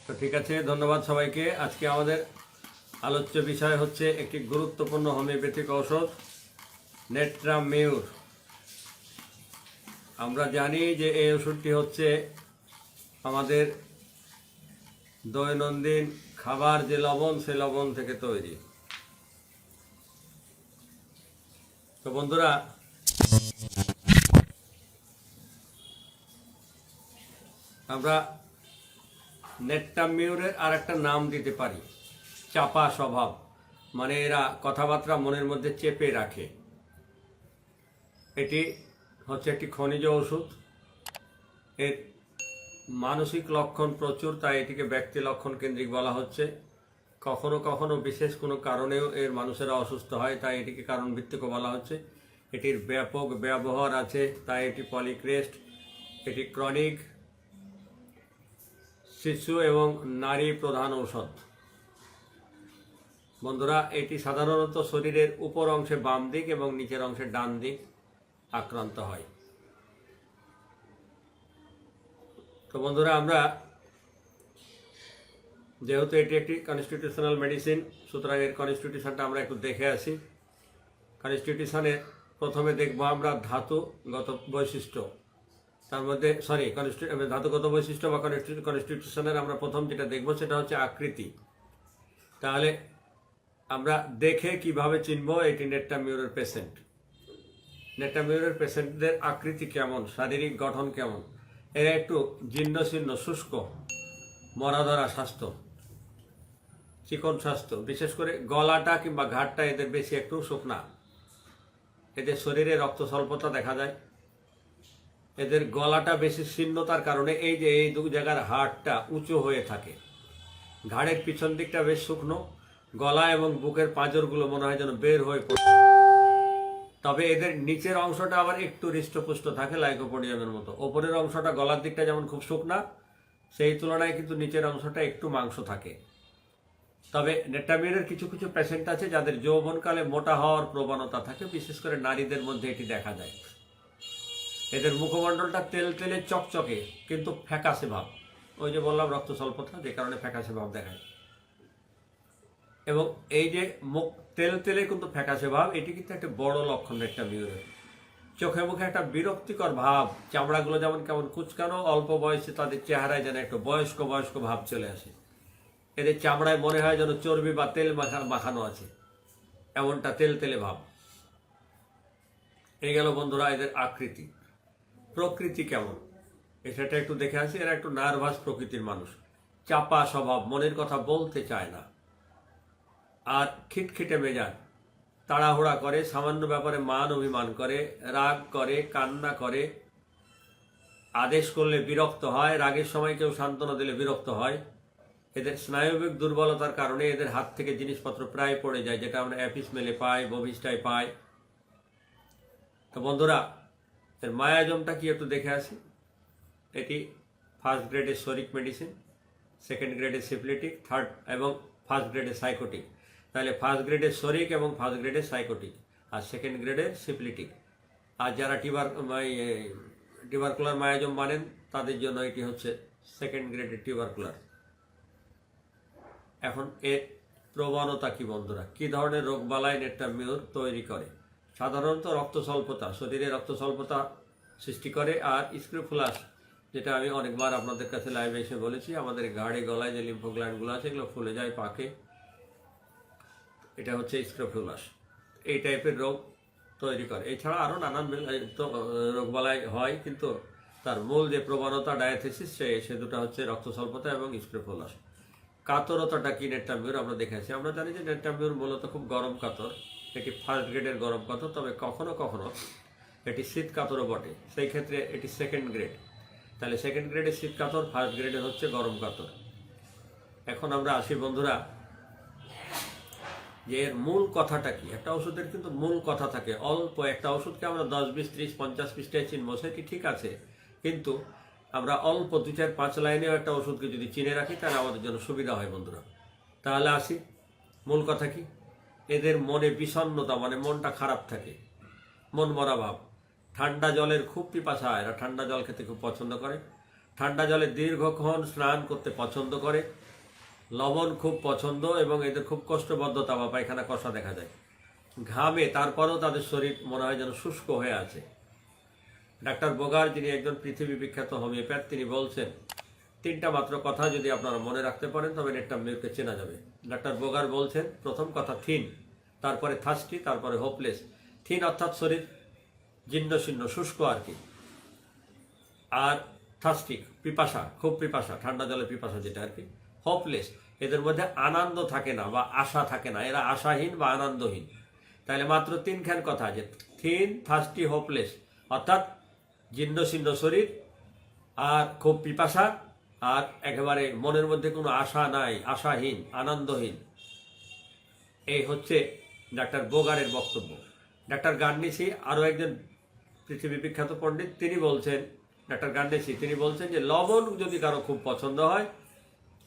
তো ঠিক আছে, ধন্যবাদ সবাইকে। আজকে আমাদের আলোচ্য বিষয় হচ্ছে একটি গুরুত্বপূর্ণ হোমিওপ্যাথিক ঔষধ নেট্রামিউর। আমরা জানি যে এই ওষুধটি হচ্ছে আমাদের দৈনন্দিন খাবার যে লবণ, সে লবণ থেকে তৈরি। তো বন্ধুরা, আমরা নেট্রামিউরের আর একটা নাম দিতে পারি চাপা স্বভাব, মানে এরা কথাবার্তা মনের মধ্যে চেপে রাখে। এটি হচ্ছে একটি খনিজ ওষুধ। এর মানসিক লক্ষণ প্রচুর, তাই এটিকে ব্যক্তি লক্ষণ কেন্দ্রিক বলা হচ্ছে। কখনো কখনো বিশেষ কোনো কারণেও এর মানুষেরা অসুস্থ হয়, তাই এটিকে কারণ ভিত্তিকও বলা হচ্ছে। এটির ব্যাপক ব্যবহার আছে, তাই এটি পলিক্রেস্ট। এটি ক্রনিক, শিশু এবং নারী প্রধান ঔষধ। বন্ধুরা, এটি সাধারণত শরীরের উপর অংশে বাম দিক এবং নিচের অংশে ডান দিক আক্রান্ত হয়। তো বন্ধুরা, আমরা যেহেতু এটি একটি কনস্টিটিউশনাল মেডিসিন, সুতরাং এর কনস্টিটিউশনটা আমরা একটু দেখে আসি। কনস্টিটিউশনের প্রথমে দেখব আমরা ধাতুগত বৈশিষ্ট্য। তার মধ্যে ধাতুগত বৈশিষ্ট্য বা কনস্টিটিউশনের আমরা প্রথম যেটা দেখব সেটা হচ্ছে আকৃতি। তাহলে আমরা দেখে কিভাবে চিনব এটি নেট্রামিউরের পেশেন্ট। নেট্রামিউরের পেশেন্টদের আকৃতি কেমন, শারীরিক গঠন কেমন? এরা একটু জীর্ণশীর্ণ, শুষ্ক, মরাধরা স্বাস্থ্য, চিকন স্বাস্থ্য। বিশেষ করে গলাটা কিংবা ঘাটটা এদের বেশি একটু শুকনা। এদের শরীরে রক্ত স্বল্পতা দেখা যায়। এদের গলাটা বেশি শীর্ণতার কারণে এই যে এই দু জায়গার হাড়টা উঁচু হয়ে থাকে। ঘাড়ের পিছন দিকটা বেশ শুকনো, গলা এবং বুকের পাঁজরগুলো মনে হয় যেন বের হয়ে পড়ে। তবে এদের নিচের অংশটা আবার একটু হৃষ্টপুষ্ট থাকে, লাইকোপোডিয়ামের মতো। ওপরের অংশটা, গলার দিকটা যেমন খুব শুকনা, সেই তুলনায় কিন্তু নিচের অংশটা একটু মাংস থাকে। তবে নেট্রামিউরের কিছু কিছু পেশেন্ট আছে যাদের যৌবনকালে মোটা হওয়ার প্রবণতা থাকে, বিশেষ করে নারীদের মধ্যে এটি দেখা যায়। এদের মুখমণ্ডলটা তেলতেলে চকচকে কিন্তু ফ্যাকাশে ভাব। ওই যে বললাম রক্ত স্বল্পতা, যে কারণে ফ্যাকাশে ভাব দেখায়। এবং এই যে মুখ তেলতেলে কিন্তু ফ্যাকাশে ভাব, এটি কিন্তু একটা বড় লক্ষণ নেট্রামিউরের। চোখে মুখে একটা বিরক্তিকর ভাব, চামড়াগুলো যেমন কেমন কুচকানো, অল্প বয়সে তাদের চেহারায় যেন একটা বয়স্ক বয়স্ক ভাব চলে আসে। এদের চামড়ায় মনে হয় যেন চর্বি বা তেল মাখানো আছে, এমনটা তেলতেলে ভাব। এই গেল বন্ধুরা এদের আকৃতি। প্রকৃতি কেমন সেটা একটু দেখে আসি। এরা একটু নার্ভাস প্রকৃতির মানুষ, চাপা স্বভাব, মনের কথা বলতে চায় না, আর খিটখিটে মেজাজ, তাড়াহুড়া করে, সামান্য ব্যাপারে মান অভিমান করে, রাগ করে, কান্না করে, আদেশ করলে বিরক্ত হয়, রাগের সময় কেউ সান্ত্বনা দিলে বিরক্ত হয়। এদের স্নায়বিক দুর্বলতার কারণে এদের হাত থেকে জিনিসপত্র প্রায় পড়ে যায়, যেটা আমরা অ্যাপিসমেলে পাই, বভিস্টায় পাই। তো বন্ধুরা, এর মায়াজমটা কি একটু দেখে আসি। এটি ফার্স্ট গ্রেডের শরিক মেডিসিন, সেকেন্ড গ্রেডের সিফিলিটিক, থার্ড এবং ফার্স্ট গ্রেডের সাইকোটিক। তাহলে ফার্স্ট গ্রেডের শরিক এবং ফার্স্ট গ্রেডের সাইকোটিক, আর সেকেন্ড গ্রেডের সিফিলিটিক। আর যারা টিউবারকুলার মায়াজম মানেন তাদের জন্য এটি হচ্ছে সেকেন্ড গ্রেডের টিউবারকুলার। এখন এর প্রবণতা কি বন্ধুরা, কি ধরনের রোগবালাই নেট্রামিউর তৈরি করে? সাধারণত রক্ত স্বল্পতা, শরীরে রক্ত স্বল্পতা সৃষ্টি করে। আর স্ক্রোফুলাস, যেটা আমি অনেকবার আপনাদের কাছে লাইভে এসে বলেছি, আমাদের ঘাড়ে গলায় যে লিম্ফোগ্ল্যান্ডগুলো আছে এগুলো ফুলে যায়, পাকে, এটা হচ্ছে স্ক্রোফুলাস। এই টাইপের রোগ তৈরি করে। এছাড়া আরও নানান রোগবালাই হয়, কিন্তু তার মূল যে প্রবণতা ডায়াথেসিস, সে দুটো হচ্ছে রক্ত স্বল্পতা এবং স্ক্রোফুলাস। কাতরতাটা কি নেট্রামিউর আমরা দেখেছি। আমরা জানি যে নেট্রামিউর মূলত খুব গরম কাতর। এটি ফার্স্ট গ্রেডের গরম কাতর, তবে কখনো কখনো এটি শীত কাতরও বটে। সেই ক্ষেত্রে এটি সেকেন্ড গ্রেড। তাহলে সেকেন্ড গ্রেডের শীত কাতর, ফার্স্ট গ্রেডের হচ্ছে গরম কাতর। এখন আমরা আসি বন্ধুরা যে এর মূল কথাটা কি। একটা ওষুধের কিন্তু মূল কথা থাকে। অল্প একটা ওষুধকে আমরা 10, 20, 30, 50 পৃষ্ঠায় চিনবো, সেটি ঠিক আছে, কিন্তু আমরা অল্প 2, 4, 5 লাইনেও একটা ওষুধকে যদি চিনে রাখি তাহলে আমাদের জন্য সুবিধা হয় বন্ধুরা। তাহলে আসি মূল কথা কি। এদের মনে বিষণ্ণতা, মানে মনটা খারাপ থাকে, মন মরা ভাব। ঠান্ডা জলের খুব পিপাসা, এরা ঠান্ডা জল খেতে খুব পছন্দ করে। ঠান্ডা জলে দীর্ঘক্ষণ স্নান করতে পছন্দ করে, লবণ খুব পছন্দ এবং এদের খুব কোষ্ঠবদ্ধতা বা পায়খানা কষা দেখা যায়, ঘামে তারপরেও তাদের শরীর মনে হয় যেন শুষ্ক হয়ে আছে। ডাক্তার বোগার, যিনি একজন পৃথিবী বিখ্যাত হোমিওপ্যাথ, তিনি বলছেন 3টা মাত্র কথা যদি আপনারা মনে রাখতে পারেন তবে নেট্টাম মিউরকে চেনা যাবে। ডাক্তার বোগার বলছেন, প্রথম কথা থিন, তারপরে থার্স্টি, তারপরে হোপলেস। থিন অর্থাৎ শরীর জীর্ণ শীর্ণ শুষ্ক আর কি, আর থার্স্টি পিপাসা, খুব পিপাসা, ঠান্ডা জলের পিপাসা যেটা আর কি। হোপলেস, এদের মধ্যে আনন্দ থাকে না বা আশা থাকে না, এরা আশাহীন বা আনন্দহীন। তাহলে মাত্র 3খান কথা, যে থিন, থার্স্টি, হোপলেস, অর্থাৎ জীর্ণ শীর্ণ শরীর আর খুব পিপাসা আর একেবারে মনের মধ্যে কোনো আশা নাই, আশাহীন, আনন্দহীন। এই হচ্ছে ডাক্তার বোগারের বক্তব্য। ডাক্তার গার্নেসি, আরও একজন পৃথিবী বিখ্যাত পণ্ডিত, তিনি বলছেন, ডাক্তার গার্নেসি, তিনি বলছেন যে লবণ যদি কারো খুব পছন্দ হয়,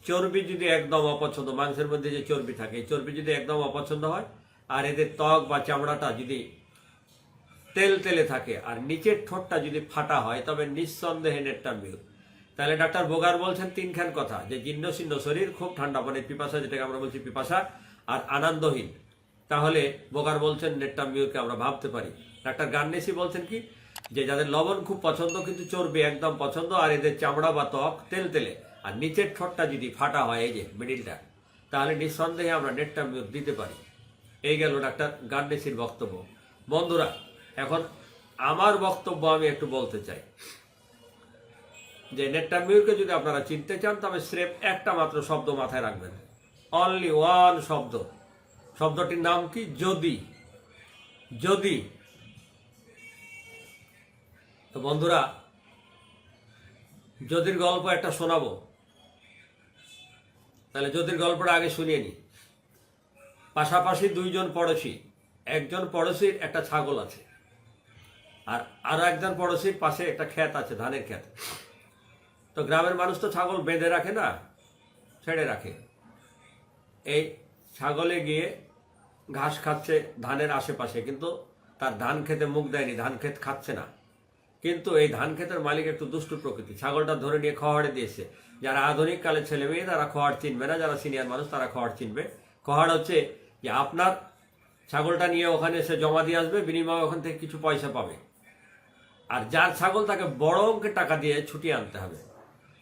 চর্বি যদি একদম অপছন্দ, মাংসের মধ্যে যে চর্বি থাকে এই চর্বি যদি একদম অপছন্দ হয়, আর এদের ত্বক বা চামড়াটা যদি তেল তেলে থাকে আর নিচের ঠোঁটটা যদি ফাটা হয়, তবে নিঃসন্দেহে নেট্টাম মিউর। তাহলে ডাক্তার বোগার বলছেন 3খান কথা, যে জীর্ণ শীর্ণ শরীর, খুব ঠান্ডা মানে পিপাসা, যেটাকে আমরা বলছি পিপাসা, আর আনন্দহীন। তাহলে বোগার বলছেন নেট্টাম মিউরকে আমরা ভাবতে পারি। ডাক্তার গার্নেসি বলছেন কি, যে যাদের লবণ খুব পছন্দ কিন্তু চর্বি একদম পছন্দ, আর এদের চামড়া বা ত্বক তেল তেলে আর নিচের ঠোঁটটা যদি ফাটা হয়, এই যে মিডিলটা, তাহলে নিঃসন্দেহে আমরা নেট্টাম মিউর দিতে পারি। এই গেল ডাক্তার গার্নেসির বক্তব্য। বন্ধুরা, এখন আমার বক্তব্য আমি একটু বলতে চাই, যে নেট্টাম মিউরকে যদি আপনারা চিনতে চান তবে স্রেফ একটা মাত্র শব্দ মাথায় রাখবেন, অনলি ওয়ান শব্দ। শব্দটির নাম কি? যদি। যদি। তো বন্ধুরা, যদির গল্প একটা শোনাবো, তাহলে যদির গল্পটা আগে শুনিয়ে নি। পাশাপাশি 2জন পড়োশি, একজন পড়োশির একটা ছাগল আছে, আর আরো একজন পড়োশির পাশে একটা ক্ষেত আছে, ধানের ক্ষেত। তো গ্রামের মানুষ তো ছাগল বেঁধে রাখে না, ছেড়ে রাখে। এই ছাগলে গিয়ে ঘাস খাচ্ছে ধানের আশেপাশে, কিন্তু তার ধান খেতে মুখ দেয়নি, ধান ক্ষেত খাচ্ছে না। কিন্তু এই ধান ক্ষেতের মালিক একটু দুষ্টু প্রকৃতি, ছাগলটা ধরে নিয়ে খোয়াড়ে দিয়েছে। যারা আধুনিক কালের ছেলে মেয়ে তারা খোয়াড় চিনবে না, যারা সিনিয়র মানুষ তারা খোয়াড় চিনবে। খোয়াড় হচ্ছে যে আপনার ছাগলটা নিয়ে ওখানে এসে জমা দিয়ে আসবে, বিনিময়ে ওখান থেকে কিছু পয়সা পাবে, আর যার ছাগল তাকে বড় অঙ্কের টাকা দিয়ে ছুটিয়ে আনতে হবে।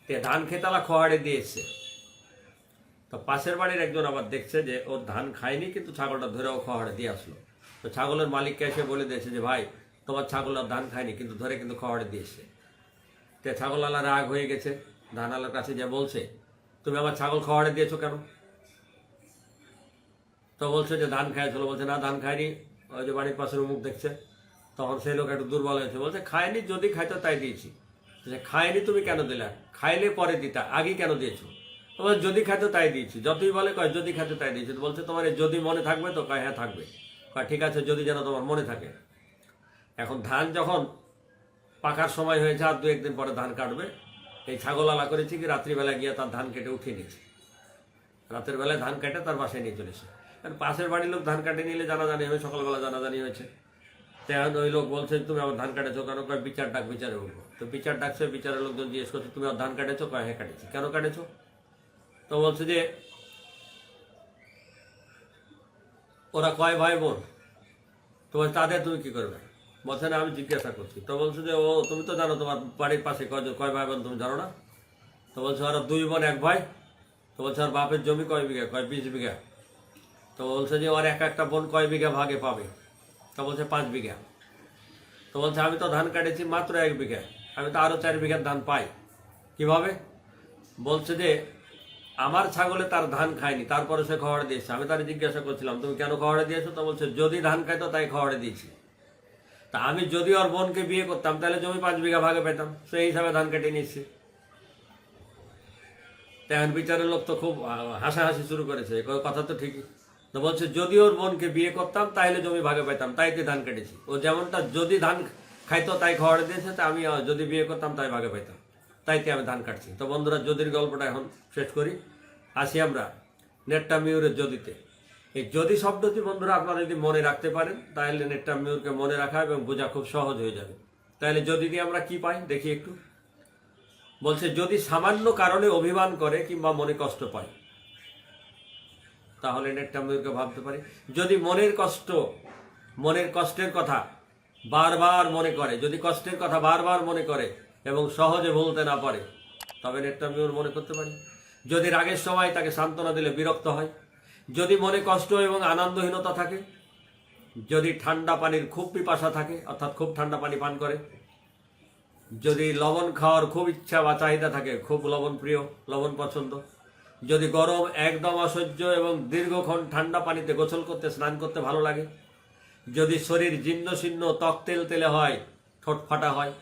তে ধান খেতালা খোয়াড়ে দিয়ে এসছে। তো পাশের বাড়ির একজন আবার দেখছে যে ওর ধান খায়নি, কিন্তু ছাগলটা ধরে ও খোয়াড়ে দিয়ে আসলো। তো ছাগলের মালিককে এসে বলে দিয়েছে যে ভাই, তোমার ছাগল আর ধান খায়নি, কিন্তু ধরে কিন্তু খোয়াড়ে দিয়েছে। তে ছাগলওয়ালা রাগ হয়ে গেছে, ধানওয়ালার কাছে যে বলছে, তুমি আমার ছাগল খোয়াড়ে দিয়েছো কেন? তো বলছে যে ধান খাইছিল। বলছে না, ধান খায়নি, ওই যে বাড়ির পাশের মুখ দেখছে। তখন সেই লোক একটু দুর্বল হয়েছে, বলছে খায়নি, যদি খাইতো তাই দিয়েছি। খায়নি তুমি কেন দিলা? খাইলে পরে দিতা, আগে কেন দিয়েছো? তোমার যদি খাইতো তাই দিয়েছি। যতই বলে কয় যদি খাইতো তাই দিয়েছি। বলছে তোমার যদি মনে থাকবে? তো কয় হ্যাঁ থাকবে। কয় ঠিক আছে, যদি যেন তোমার মনে থাকে। এখন ধান যখন পাকার সময় হয়েছে, আর 2-1 দিন পরে ধান কাটবে, এই ছাগল আলা করেছি কি রাত্রিবেলা গিয়ে তার ধান কেটে উঠিয়ে নিয়েছে। রাতের বেলায় ধান কেটে তার বাসায় নিয়ে চলেছে। পাশের বাড়ির লোক ধান কাটে নিলে জানাজানি হবে, সকালবেলা জানাজানি হয়েছে। তখন ওই লোক বলছে তুমি আমার ধান কাটেছো কেন? কয় বিচার ডাক, বিচারে বলবো। তো বিচার ডাকছে, বিচারের লোকজন জিজ্ঞেস করছে তুমি আমার ধান কাটেছো? কয় হ্যাঁ কাটেছি। কেন কাটেছো? তো বলছে যে ওরা কয় ভাই বোন, তো তাদের তুমি কি করবে? বলছে না, আমি জিজ্ঞাসা করছি। তো বলছে যে ও তুমি তো জানো, তোমার বাড়ির পাশে কয় ভাই বোন তুমি জানো না? তো বলছে ওরা 2 বোন 1 ভাই। তো বলছে আর বাপের জমি কয় বিঘা? কয় 20 বিঘা। তো বলছে যে ওর একটা বোন কয় বিঘা ভাগে পাবে? তো বলছে 5 বিঘা। তো বলছে আমি তো ধান কাটেছি মাত্র 1 বিঘা, আমি তো আরো 4 বিঘার ধান পাই কিভাবে? বলছে যে আমার ছাগলে তার ধান খায়নি, তারপরে সে খোয়াড়ে দিয়েছে। আমি তার জিজ্ঞাসা করছিলাম তুমি কেন খোয়াড়ে দিয়েছো? তো বলছে যদি ধান খাইতো তাই খোয়াড়ে দিয়েছি। তা আমি যদি ওর বোনকে বিয়ে করতাম তাহলে জমি 5 বিঘা ভাগে পেতাম, সেই হিসাবে ধান কেটে নিচ্ছি। এখন বিচারের লোক তো খুব হাসাহাসি শুরু করেছে, কথা তো ঠিকই। তো বলছে যদি ওর বোনকে বিয়ে করতাম তাহলে জমি ভাগে পেতাম, তাইতে ধান কেটেছি। ও যেমনটা যদি ধান খাইতো তাই খোয়াড়ে দিয়েছে, তা আমি যদি বিয়ে করতাম তাই ভাগে পেতাম, তাইতে আমি ধান কাটছি। তো বন্ধুরা, যদির গল্পটা এখন শেষ করি। আসি আমরা নেট্টাম মিউরের যদিতে। এই যদি শব্দটি বন্ধুরা আপনারা যদি মনে রাখতে পারেন তাহলে নেট্টাম মিউরকে মনে রাখা এবং বোঝা খুব সহজ হয়ে যাবে। তাহলে যদি দিয়ে আমরা কি পাই দেখি একটু। বলছে যদি সামান্য কারণে অভিমান করে কিংবা মনে কষ্ট পায়, তাহলে নেট্টাম্বুরকে ভাবতে পারি। যদি মনের কষ্টের কথা বারবার মনে করে, যদি কষ্টের কথা বারবার মনে করে এবং সহজে ভুলতে না পারে, তবে নেট্টাম্বুর মনে করতে পারি। যদি রাগের সময় তাকে সান্ত্বনা দিলে বিরক্ত হয়, যদি মনে কষ্ট এবং আনন্দহীনতা থাকে, যদি ঠান্ডা পানির খুব পিপাসা থাকে অর্থাৎ খুব ঠান্ডা পানি পান করে, যদি লবণ খাওয়ার খুব ইচ্ছা বা চাহিদা থাকে, খুব লবণ প্রিয়, লবণ পছন্দ, যদি গরম একদম অসহ্য এবং দীর্ঘক্ষণ ঠান্ডা পানিতে গোসল করতে স্নান করতে ভালো লাগে, যদি শরীর জীর্ণ শীর্ণ ত্বক তেল তেলে হয়, ঠোঁট ফাটা হয়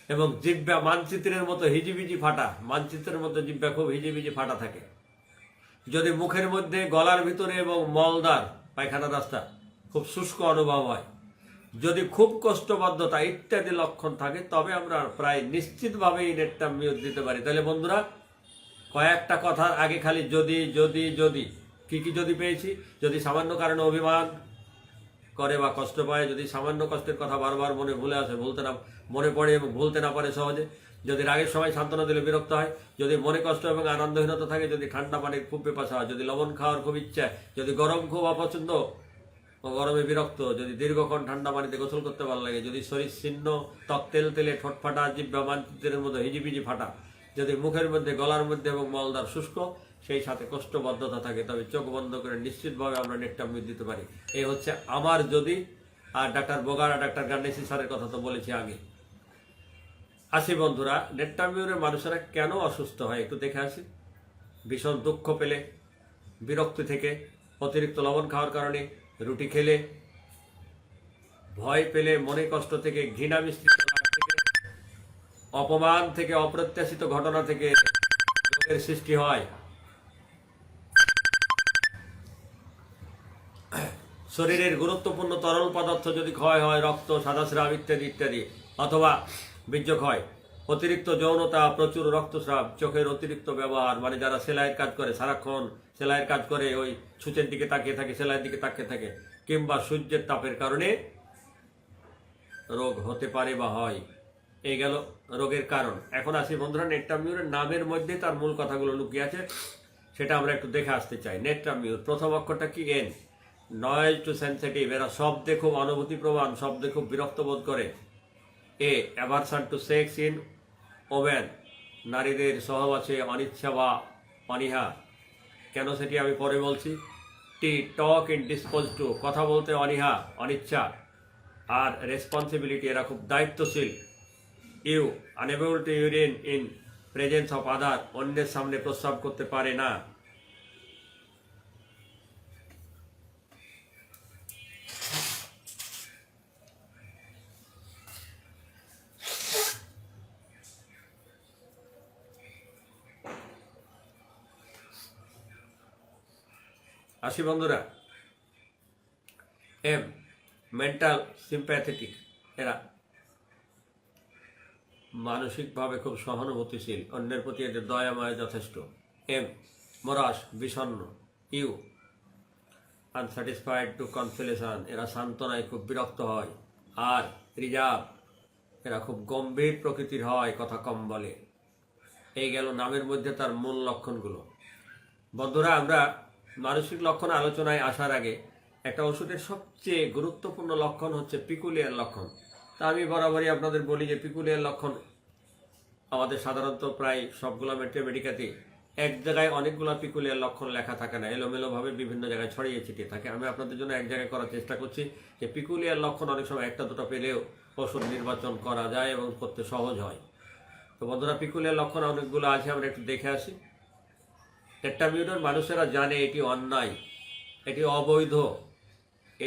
এবং জিহ্বা মানচিত্রের মতো হিজিবিজি ফাটা, মানচিত্রের মতো জিহ্বা খুব হিজিবিজি ফাটা থাকে, যদি মুখের মধ্যে গলার ভিতরে এবং মলদার পায়খানা রাস্তা খুব শুষ্ক অনুভব হয়, যদি খুব কোষ্ঠবদ্ধতা ইত্যাদি লক্ষণ থাকে, তবে আমরা প্রায় নিশ্চিতভাবেই নেট্টাম্বুর দিতে পারি। তাহলে বন্ধুরা, কয়েকটা কথার আগে খালি যদি যদি যদি কি কি যদি পেয়েছি, যদি সামান্য কারণে অভিমান করে বা কষ্ট পায়, যদি সামান্য কষ্টের কথা বারবার ভুলে আসে, মনে পড়ে এবং ভুলতে না পারে সহজে, যদি রাগের সময় সান্ত্বনা দিলে বিরক্ত হয়, যদি মনে কষ্ট এবং আনন্দহীনতা থাকে, যদি ঠান্ডা পানির খুব পিপাসা হয়, যদি লবণ খাওয়ার খুব ইচ্ছা, যদি গরম খুব অপছন্দ ও গরমে বিরক্ত, যদি দীর্ঘক্ষণ ঠান্ডা পানিতে গোসল করতে ভালো লাগে, যদি শরীর ছিন্ন ত্বক তেল তেলে ঠোঁট ফাটা জিহ্বা মানচিত্রের মতো হিজিবিজি ফাটা, যদি মুখের মধ্যে গলার মধ্যে এবং মলদার শুষ্ক, সেই সাথে কোষ্ঠবদ্ধতা থাকে, তবে চোখ বন্ধ করে নিশ্চিতভাবে আমরা নেট্টাম্বুর দিতে পারি। এই হচ্ছে আমার যদি। আর ডাক্তার বোগারা, ডাক্তার গান্ডেসি স্যারের কথা তো বলেছি আগে। আসি বন্ধুরা, নেট্টাম্বুরের মানুষেরা কেন অসুস্থ হয় একটু দেখে আসি। ভীষণ দুঃখ পেলে, বিরক্তি থেকে, অতিরিক্ত লবণ খাওয়ার কারণে, রুটি খেলে, ভয় পেলে, মনে কষ্ট থেকে, ঘৃণা মিশ্রিত রাগ থেকে, অপমান থেকে, অপ্রত্যাশিত ঘটনা থেকে রোগের সৃষ্টি হয়, শরীরের গুরুত্বপূর্ণ তরল পদার্থ যদি ক্ষয় হয়, রক্ত, সাদাস্রাব ইত্যাদি ইত্যাদি, অথবা বীর্যক্ষয়, অতিরিক্ত যৌনতা, প্রচুর রক্তস্রাব, চোখের অতিরিক্ত ব্যবহার, মানে যারা সেলাইয়ের কাজ করে, সারাক্ষণ সেলাইয়ের কাজ করে ওই সূচের দিকে তাকিয়ে থাকে, সেলাইয়ের দিকে তাকিয়ে থাকে, কিংবা সূর্যের তাপের কারণে রোগ হতে পারে বা হয়। এই গেল রোগের কারণ। এখন আসি বন্ধুরা, নেট্টাম্বুরের নামের মধ্যে তার মূল কথাগুলো লুকিয়ে আছে, সেটা আমরা একটু দেখে আসতে চাই। নেট্টাম্বুর প্রথম অক্ষরটা কি? এন। নয়েজ টু সেন্সিটিভ, এরা শব্দে খুব অনুভূতিপ্রবণ, শব্দে খুব বিরক্ত বোধ করে। A aversion to sex in women, নারীদের সহবাসে অনিচ্ছা বা অনীহা, কেন সেটি আমি পরে বলছি। টি টক ইন ডিসপোজ টু, কথা বলতে অনীহা, অনিচ্ছা। আর রেসপন্সিবিলিটি, এরা খুব দায়িত্বশীল। You unable to urine in presence of other, অন্যের সামনে প্রস্রাব করতে পারে না। আসি বন্ধুরা, এম মেন্টাল সিম্প্যাথেটিক, এরা মানসিকভাবে খুব সহানুভূতিশীল, অন্যের প্রতি এদের দয়া মায়া যথেষ্ট। এম মরাস, বিষণ্ণ। ইউ আনস্যাটিসফাইড টু কনসোলেশন, এরা সান্ত্বনায় খুব বিরক্ত হয়। আর রিজার্ভ, এরা খুব গম্ভীর প্রকৃতির হয়, কথা কম বলে। এই গেল নামের মধ্যে তার মূল লক্ষণগুলো। বন্ধুরা, আমরা মানসিক লক্ষণ আলোচনায় আসার আগে একটা ওষুধের সবচেয়ে গুরুত্বপূর্ণ লক্ষণ হচ্ছে পিকুলিয়ার লক্ষণ। তা আমি বরাবরই আপনাদের বলি যে পিকুলিয়ার লক্ষণ আমাদের সাধারণত প্রায় সবগুলো মেডিকাতে এক জায়গায় অনেকগুলো পিকুলিয়ার লক্ষণ লেখা থাকে না, এলোমেলোভাবে বিভিন্ন জায়গায় ছড়িয়ে ছিটিয়ে থাকে। আমি আপনাদের জন্য এক জায়গায় করার চেষ্টা করছি যে পিকুলিয়ার লক্ষণ অনেক সময় একটা দুটো পেলেও ওষুধ নির্বাচন করা যায় এবং করতে সহজ হয়। তো বন্ধুরা, পিকুলিয়ার লক্ষণ অনেকগুলো আছে, আমরা একটু দেখে আসি। নেট্টাম্বুরের মানুষেরা জানে এটি অন্যায়, এটি অবৈধ,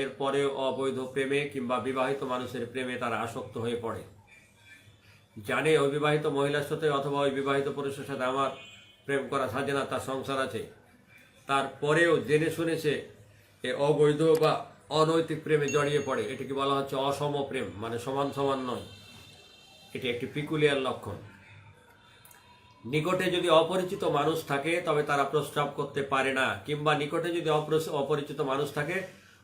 এরপরেও অবৈধ প্রেমে কিংবা বিবাহিত মানুষের প্রেমে তারা আসক্ত হয়ে পড়ে। জানে অবিবাহিত মহিলার সাথে অথবা ওই বিবাহিত পুরুষের সাথে আমার প্রেম করা সাজে না, তার সংসার আছে, তারপরেও জেনে শুনেছে এ অবৈধ বা অনৈতিক প্রেমে জড়িয়ে পড়ে। এটিকে বলা হচ্ছে অসম প্রেম, মানে সমান সমান নয়। এটি একটি পিকুলিয়ার লক্ষণ। নিকটে যদি অপরিচিত মানুষ থাকে তবে তারা প্রস্রাব করতে পারে না, কিংবা নিকটে যদি অপরিচিত মানুষ থাকে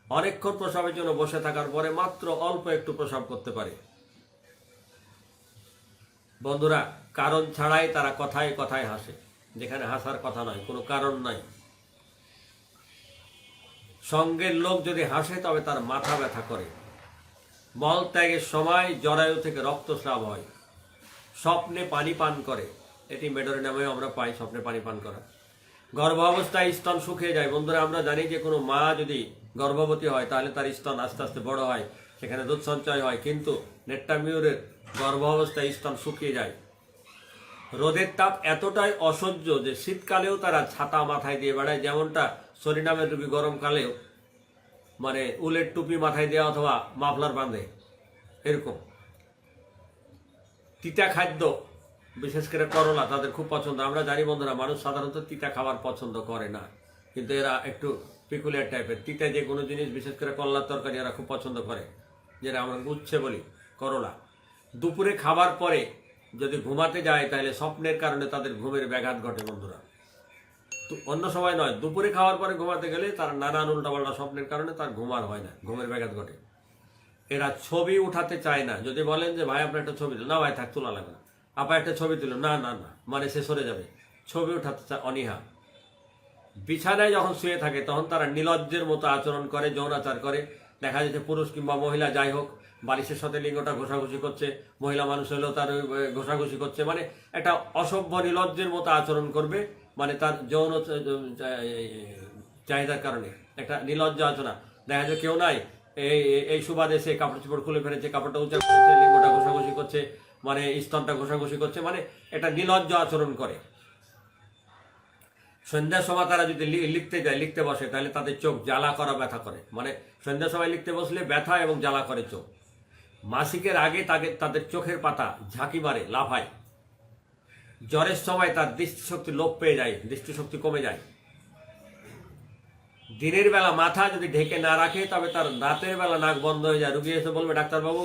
অনেকক্ষণ প্রস্রাবের জন্য বসে থাকার পরে মাত্র অল্প একটু প্রস্রাব করতে পারে। বন্ধুরা, কারণ ছাড়াই তারা কথায় কথায় হাসে, যেখানে হাসার কথা নয়, কোনো কারণ নাই। সঙ্গের লোক যদি হাসে তবে তার মাথা ব্যথা করে। মল ত্যাগের সময় জরায়ু থেকে রক্তস্রাব হয়। স্বপ্নে পানি পান করে, এটি মেডোরি নামেও আমরা পাই, স্বপ্নে পানি পান করা। গর্ভাবস্থায় স্তন শুকিয়ে যায়। বন্ধুরা, আমরা জানি যে কোনো মা যদি গর্ভবতী হয় তাহলে তার স্তন আস্তে আস্তে বড় হয়, সেখানে দুধ সঞ্চয় হয়, কিন্তু নেট্টামিউরের গর্ভাবস্থায় স্তন শুকিয়ে যায়। রোদের তাপ এতটাই অসহ্য যে শীতকালেও তারা ছাতা মাথায় দিয়ে বেড়ায়, যেমনটা সরিনামের রোগী গরমকালেও মানে উলের টুপি মাথায় দেওয়া অথবা মাফলার বাঁধে, এরকম। তিতা খাদ্য, বিশেষ করে করলা তাদের খুব পছন্দ। আমরা জানি বন্ধুরা, মানুষ সাধারণত তিতা খাবার পছন্দ করে না, কিন্তু এরা একটু পিকুলিয়ার টাইপের। তিতা যে কোনো জিনিস, বিশেষ করে করলার তরকারি এরা খুব পছন্দ করে, যেটা আমরা উচ্ছে বলি, করলা। দুপুরে খাবার পরে যদি ঘুমাতে যায় তাহলে স্বপ্নের কারণে তাদের ঘুমের ব্যাঘাত ঘটে বন্ধুরা। তো অন্য সময় নয়, দুপুরে খাওয়ার পরে ঘুমাতে গেলে তার নানান উল্টাপাল্টা স্বপ্নের কারণে তার ঘুম আর হয় না, ঘুমের ব্যাঘাত ঘটে। এরা ছবি উঠাতে চায় না। যদি বলেন যে ভাই আপনার একটা ছবি তুল, না ভাই থাক, তোলা লাগবে না। আপা একটা ছবি তুলো, না না না, মানে সে সরে যাবে। ছবি উঠাতে চায়, অনীহা। বিছানায় যখন শুয়ে থাকে তখন তারা নির্লজ্জের মতো আচরণ করে, যৌনাচার করে। দেখা যাচ্ছে পুরুষ কিংবা মহিলা যাই হোক, বালিশের সাথে লিঙ্গটা ঘষাঘষি করছে, মহিলা মানুষ হলেও তার ঘষাঘষি করছে, মানে একটা অসভ্য নির্লজ্জের মতো আচরণ করবে, মানে তার যৌন চাহিদার কারণে একটা নির্লজ্জ আচরণ। দেখা যায় কেউ নাই, এই এই সুবাদে সে কাপড় চোপড় খুলে ফেলেছে, কাপড়টা উঁচা করেছে, লিঙ্গটা ঘষাঘষি করছে, মানে স্তনটা ঘষাঘষি করছে, মানে এটা নির্লজ্জ আচরণ করে। সন্ধ্যার সময় তারা যদি লিখতে যায়, লিখতে বসে, তাহলে তাদের চোখ জ্বালা করা, ব্যথা করে। মানে সন্ধ্যার সময় লিখতে বসলে ব্যথা এবং জ্বালা করে চোখ। মাসিকের আগে তাদের চোখের পাতা ঝাঁকি মারে, লাফায়। জ্বরের সময় তার দৃষ্টিশক্তি লোপ পেয়ে যায়, দৃষ্টিশক্তি কমে যায়। দিনের বেলা মাথা যদি ঢেকে না রাখে তবে তার রাতের বেলা নাক বন্ধ হয়ে যায়। রুগী এসে বলবে, ডাক্তারবাবু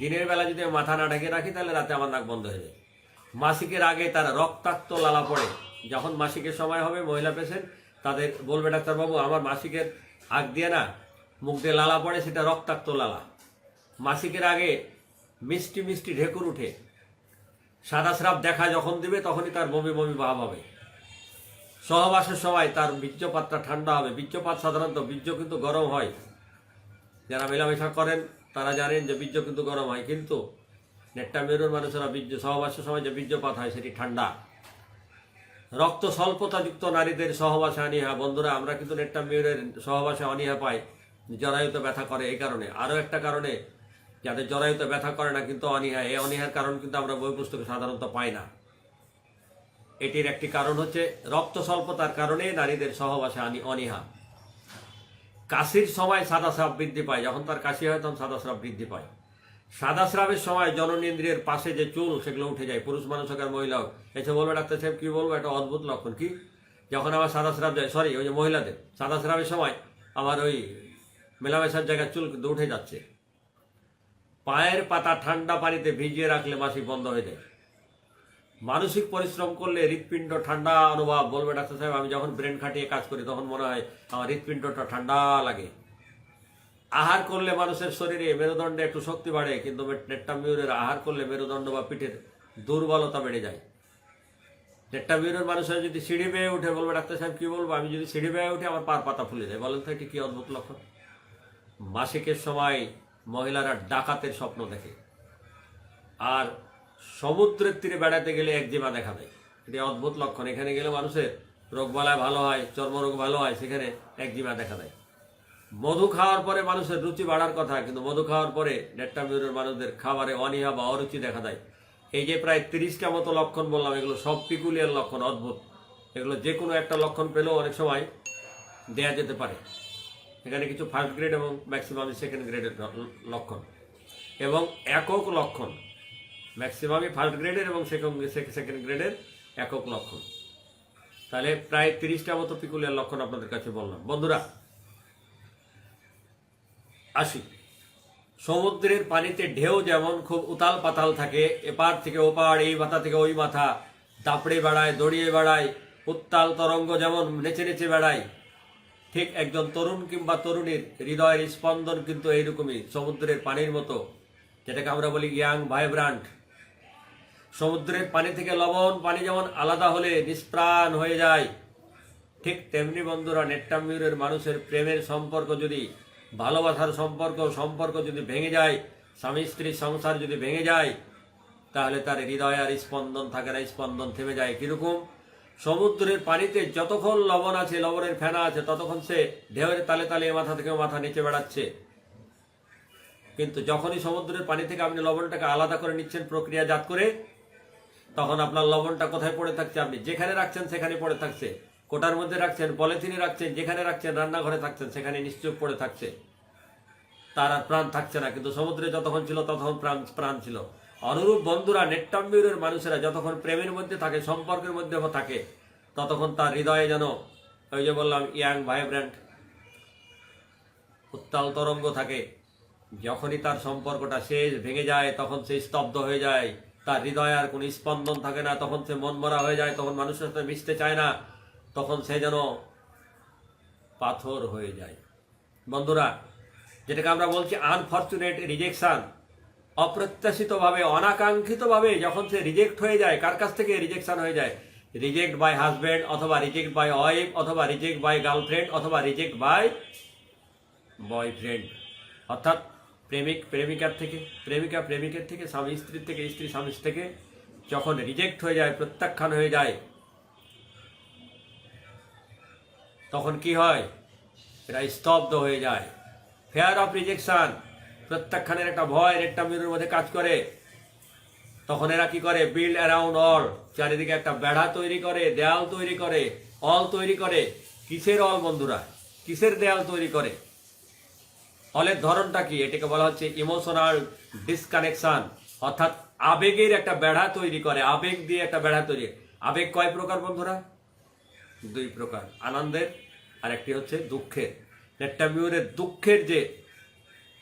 দিনের বেলা যদি মাথা না ঢেকে রাখি তাহলে রাতে আমার নাক বন্ধ হয়ে যায়। মাসিকের আগে তার রক্তাক্ত লালা পড়ে। যখন মাসিকের সময় হবে, মহিলা পেশেন্ট তাদের বলবে, ডাক্তারবাবু আমার মাসিকের আগ দিয়ে না মুখ দিয়ে লালা পড়ে, সেটা রক্তাক্ত লালা। মাসিকের আগে মিষ্টি মিষ্টি ঢেকুর উঠে। সাদা স্রাব দেখা যখন দিবে তখনই তার বমি বমি ভাব হবে। সহবাসের সময় তার বীর্যপাতটা ঠান্ডা হবে। বীর্যপাত সাধারণত, বীর্য কিন্তু গরম হয়, যারা মেলামেশা করেন তারা জানেন যে বীর্য কিন্তু গরম হয়, কিন্তু নেট্টামিউরের মানুষেরা সহবাসের সময় যে বীর্যপাত হয় সেটি ঠান্ডা। রক্ত স্বল্পতাযুক্ত নারীদের সহবাসে অনীহা। বন্ধুরা, আমরা কিন্তু নেট্টামিউরের সহবাসে অনীহা পাই, জরায়ুতে ব্যথা করে। এই কারণে আরও একটা কারণে, যাদের জরায়ুতে ব্যথা করে না কিন্তু অনীহা, এই অনীহার কারণ কিন্তু আমরা বই পুস্তকে সাধারণত পাই না। এটির একটি কারণ হচ্ছে রক্ত স্বল্পতার কারণে নারীদের সহবাসে অনীহা। কাশির সময় সাদা স্রাব বৃদ্ধি পায়। যখন তার কাশি হয় তখন সাদা স্রাব বৃদ্ধি পায়। সাদা স্রাবের সময় জননেন্দ্রিয়ের পাশে যে চুল সেগুলো উঠে যায়। পুরুষ মানুষ হোক আর মহিলা হোক, এসে বলবে, ডাক্তার সাহেব কি বলবো, একটা অদ্ভুত লক্ষণ। কি? যখন আমার সাদা স্রাব যায়, ওই যে মহিলাদের সাদা স্রাবের সময় আমার ওই মেলামেশার জায়গায় চুল কিন্তু উঠে যাচ্ছে। পায়ের পাতা ঠান্ডা পানিতে ভিজিয়ে রাখলে মাসিক বন্ধ হয়ে যায়। মানসিক পরিশ্রম করলে হৃৎপিণ্ড ঠান্ডা অনুভব। বলবে, ডাক্তার সাহেব আমি যখন ব্রেন খাটিয়ে কাজ করি তখন মনে হয় আমার হৃৎপিণ্ডটা ঠান্ডা লাগে। আহার করলে মানুষের শরীরে মেরুদণ্ডে একটু শক্তি বাড়ে, কিন্তু নেট্টামিউরের আহার করলে মেরুদণ্ড বা পিঠের দুর্বলতা বেড়ে যায়। নেট্টামিউরের মানুষের যদি সিঁড়ি বেয়ে উঠে, বলবে, ডাক্তার সাহেব কি বলবো, আমি যদি সিঁড়ি বেয়ে উঠে আমার পার পাতা ফুলে যায়। বলেন তো এটি কি অদ্ভুত লক্ষণ? মাসিকের সময় মহিলারা ডাকাতের স্বপ্ন দেখে, আর সমুদ্রের তীরে বেড়াতে গেলে একজিমা দেখা দেয়। এটি অদ্ভুত লক্ষণ। এখানে গেলে মানুষের রোগবালায় ভালো হয়, চর্মরোগ ভালো হয়, সেখানে একজিমা দেখা দেয়। মধু খাওয়ার পরে মানুষের রুচি বাড়ার কথা, কিন্তু মধু খাওয়ার পরে নেট্টামিউরের মানুষদের খাবারে অনীহা বা অরুচি দেখা দেয়। এই যে প্রায় 30টা মতো লক্ষণ বললাম, এগুলো সব পিকুলিয়ার লক্ষণ, অদ্ভুত। এগুলো যে কোনো একটা লক্ষণ পেলেও অনেক সময় দেয়া যেতে পারে। এখানে কিছু ফার্স্ট গ্রেড এবং ম্যাক্সিমাম সেকেন্ড গ্রেডের লক্ষণ এবং একক লক্ষণ। ম্যাক্সিমামই ফার্স্ট গ্রেডের এবং সেকেন্ড গ্রেডের একক লক্ষণ। তাহলে প্রায় 30টা মতো পিকুলিয়ার লক্ষণ আপনাদের কাছে বললাম। বন্ধুরা, আসি। সমুদ্রের পানিতে ঢেউ যেমন খুব উতাল পাতাল থাকে, এপার থেকে ওপার, এই মাথা থেকে ওই মাথা দাপড়ে বেড়ায়, দড়িয়ে বেড়ায়, উত্তাল তরঙ্গ যেমন নেচে নেচে বেড়ায়, ঠিক একজন তরুণ কিংবা তরুণীর হৃদয়ের স্পন্দন কিন্তু এইরকমই, সমুদ্রের পানির মতো, যেটাকে আমরা বলি ইয়াং ভাইব্রান্ট। সমুদ্রের পানি থেকে লবণ পানি যেমন আলাদা হলে নিষ্প্রাণ হয়ে যায়, ঠিক তেমনি বন্ধুরা নেট্টাম্বুরের মানুষের প্রেমের সম্পর্ক যদি, ভালোবাসার সম্পর্ক যদি ভেঙে যায়, স্বামী স্ত্রীর সংসার যদি ভেঙে যায়, তাহলে তার হৃদয় আর স্পন্দন থাকে না, স্পন্দন থেমে যায়। কিরকম? সমুদ্রের পানিতে যতক্ষণ লবণ আছে, লবণের ফেনা আছে, ততক্ষণ সে ঢেউয়ের তালে তালে মাথা থেকে মাথা নিচে বেড়াচ্ছে। কিন্তু যখনই সমুদ্রের পানি থেকে আপনি লবণটাকে আলাদা করে নিচ্ছেন প্রক্রিয়াজাত করে, তখন আপনার লবণটা কোথায় পড়ে থাকছে? আপনি যেখানে রাখছেন সেখানে পড়ে থাকছে। কোটার মধ্যে রাখছেন, পলিথিনে রাখছেন, যেখানে রাখছেন, রান্নাঘরে থাকছেন, সেখানে নিশ্চুপ পড়ে থাকছে, তার আর প্রাণ থাকছে না। কিন্তু সমুদ্রে যতক্ষণ ছিল ততক্ষণ প্রাণ ছিল। অনুরূপ বন্ধুরা নেট্টাম্বুরের মানুষেরা যতক্ষণ প্রেমের মধ্যে থাকে, সম্পর্কের মধ্যে থাকে, ততক্ষণ তার হৃদয়ে যেন ওই যে বললাম ইয়াং ভাইব্রেন্ট উত্তাল তরঙ্গ থাকে। যখনই তার সম্পর্কটা শেষ ভেঙে যায়, তখন সে স্তব্ধ হয়ে যায়, তার হৃদয়ে আর কোনো স্পন্দন থাকে না, তখন সে মনমরা হয়ে যায়, তখন মানুষের সাথে মিশতে চায় না, তখন সে যেন পাথর হয়ে যায়। বন্ধুরা, যেটাকে আমরা বলছি আনফরচুনেট রিজেকশন, অপ্রত্যাশিতভাবে অনাকাঙ্ক্ষিতভাবে যখন সে রিজেক্ট হয়ে যায়, কার কাছ থেকে রিজেকশন হয়ে যায়? রিজেক্ট বাই হাজব্যান্ড, অথবা রিজেক্ট বাই ওয়াইফ, অথবা রিজেক্ট বাই গার্লফ্রেন্ড, অথবা রিজেক্ট বাই বয়ফ্রেন্ড। অর্থাৎ প্রেমিক প্রেমিকার থেকে, প্রেমিকা প্রেমিকের থেকে, স্বামী স্ত্রীর থেকে, স্ত্রী স্বামীর থেকে যখন রিজেক্ট হয়ে যায়, প্রত্যাখ্যান হয়ে যায়, তখন কি হয়? এরা স্তব্ধ হয়ে যায়। ফেয়ার অফ রিজেকশন, প্রত্যাখ্যানের একটা ভয় নেট্টাম্বুরের মধ্যে কাজ করে। তখন এরা কি করে? বিল্ড অ্যারাউন্ড অল, চারিদিকে একটা বেড়া তৈরি করে, দেয়াল তৈরি করে, অল তৈরি করে। কিসের অল বন্ধুরা? কিসের দেয়াল তৈরি করে? অলের ধরনটা কি? এটাকে বলা হচ্ছে ইমোশনাল ডিসকানেকশন, অর্থাৎ আবেগের একটা বেড়া তৈরি করে। আবেগ দিয়ে একটা বেড়া তৈরি। আবেগ কয় প্রকার বন্ধুরা? দুই প্রকার, আনন্দের আর একটি হচ্ছে দুঃখের। নেট্টাম্বুরের দুঃখের যে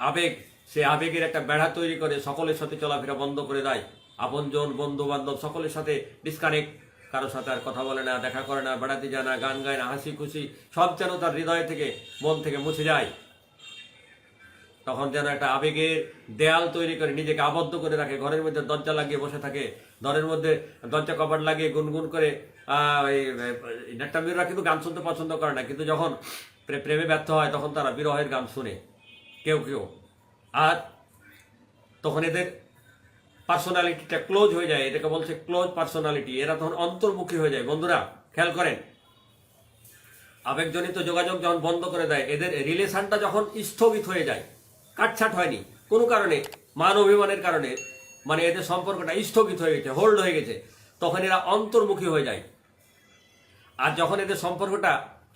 আবেগ, সে আবেগের একটা বেড়া তৈরি করে, সকলের সাথে চলাফেরা বন্ধ করে দেয়। আপনজন, বন্ধু বান্ধব সকলের সাথে ডিসকানেক্ট, কারোর সাথে আর কথা বলে না, দেখা করে না, বেড়াতে যায় না, গান গায় না, হাসি খুশি সব যেন তার হৃদয় থেকে, মন থেকে মুছে যায়। তখন যেন একটা আবেগের দেয়াল তৈরি করে নিজেকে আবদ্ধ করে রাখে, ঘরের মধ্যে দরজা লাগিয়ে বসে থাকে, ঘরের মধ্যে দরজা কপাট লাগিয়ে গুনগুন করে। নেট্টাম্বুররা কিন্তু গান শুনতে পছন্দ করে না, কিন্তু যখন প্রেমে ব্যর্থ হয় তখন তারা বিরহের গান শুনে কেউ কেউ। আর তখন এদের পার্সোনালিটিটা ক্লোজ হয়ে যায়, এটাকে বলছে ক্লোজ পার্সোনালিটি। এরা তখন অন্তর্মুখী হয়ে যায়। বন্ধুরা খেয়াল করেন, আবেগজনিত যোগাযোগ যখন বন্ধ করে দেয়, এদের রিলেশনটা যখন স্থগিত হয়ে যায়, কাটছাট হয়নি কোনো কারণে, মান অভিমানের কারণে, মানে এদের সম্পর্কটা স্থগিত হয়ে গেছে, হোল্ড হয়ে গেছে, তখন এরা অন্তর্মুখী হয়ে যায়। আর যখন এদের সম্পর্কটা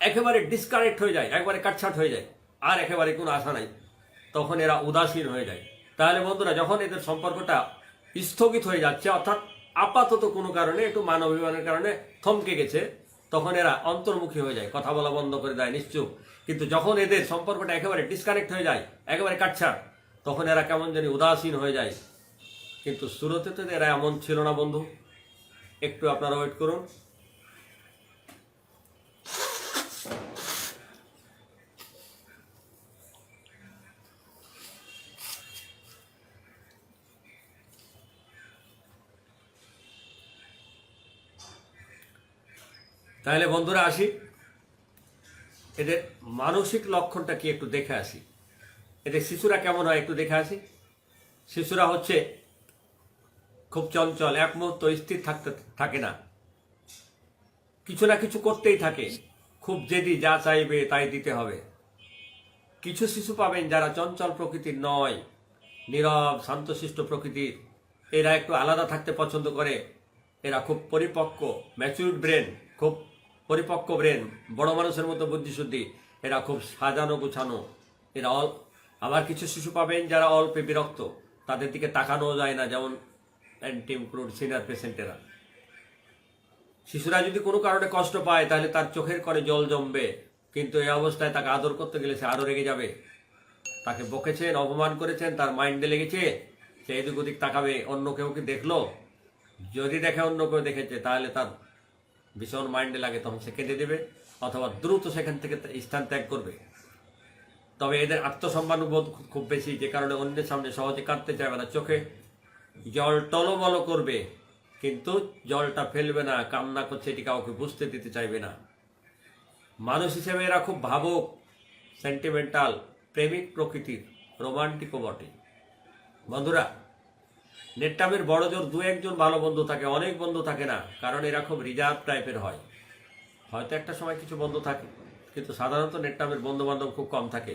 একেবারে ডিসকানেক্ট হয়ে যায়, একবারে কাটছাট হয়ে যায়, আর একেবারে কোনো আশা নাই, তখন এরা উদাসীন হয়ে যায়। তাহলে বন্ধুরা, যখন এদের সম্পর্কটা স্থগিত হয়ে যাচ্ছে, অর্থাৎ আপাতত কোনো কারণে, একটু মান অভিমানের কারণে থমকে গেছে, তখন এরা অন্তর্মুখী হয়ে যায়, কথা বলা বন্ধ করে দেয়, নিশ্চুপ। কিন্তু যখন এদের সম্পর্কটা একেবারে ডিসকানেক্ট হয়ে যায়, একেবারে কাটছাট, তখন এরা কেমন জানি উদাসীন হয়ে যায়। কিন্তু শুরুতে তো এরা এমন ছিল না বন্ধু, একটু আপনারা ওয়েট করুন। তাহলে বন্ধুরা আসি, এদের মানসিক লক্ষণটা কি একটু দেখে আসি। এদের শিশুরা কেমন হয় একটু দেখে আসি। শিশুরা হচ্ছে খুব চঞ্চল, এক মুহূর্ত স্থির থাকে না, কিছু না কিছু করতেই থাকে, খুব জেদি, যা চাইবে তাই দিতে হবে। কিছু শিশু পাবেন যারা চঞ্চল প্রকৃতির নয়, নীরব শান্তশিষ্ট প্রকৃতির, এরা একটু আলাদা থাকতে পছন্দ করে। এরা খুব পরিপক্ক, ম্যাচিউরড ব্রেন, খুব পরিপক্ক ব্রেন, বড় মানুষের মতো বুদ্ধিশুদ্ধি, এরা খুব সাজানো গুছানো। এরা আবার কিছু শিশু পাবেন যারা অল্পে বিরক্ত, তাদের দিকে তাকানো যায় না, যেমন অ্যান্টিমক্রুড সিনিয়র পেশেন্টেরা। শিশুরা যদি কোনো কারণে কষ্ট পায়, তাহলে তার চোখের করে জল জমবে, কিন্তু এই অবস্থায় তাকে আদর করতে গেলে সে আরও রেগে যাবে। তাকে বকেছেন, অপমান করেছেন, তার মাইন্ডে লেগেছে, সে এদিক ওদিক তাকাবে, অন্য কেউ কি দেখলো, যদি দেখে অন্য কেউ দেখেছে, তাহলে তার ভীষণ মাইন্ডে লাগে, তখন সে কেঁদে দেবে, অথবা দ্রুত সেখান থেকে স্থান ত্যাগ করবে। তবে এদের আত্মসম্মানবোধ খুব বেশি, যে কারণে অন্যের সামনে সহজে কাঁদতে চাইবে না, চোখে জল টলমল করবে, কিন্তু জলটা ফেলবে না, কান্না করছে, এটি কাউকে বুঝতে দিতে চাইবে না। মানুষ হিসেবে এরা খুব ভাবুক, সেন্টিমেন্টাল, প্রেমিক প্রকৃতির, রোমান্টিকও বটে। বন্ধুরা, নেটটামের বড় জোর দু একজন ভালো বন্ধু থাকে, অনেক বন্ধু থাকে না, কারণ এরা খুব রিজার্ভ টাইপের হয়। হয়তো একটা সময় কিছু বন্ধু থাকে, কিন্তু সাধারণত নেটটামের বন্ধু বান্ধব খুব কম থাকে।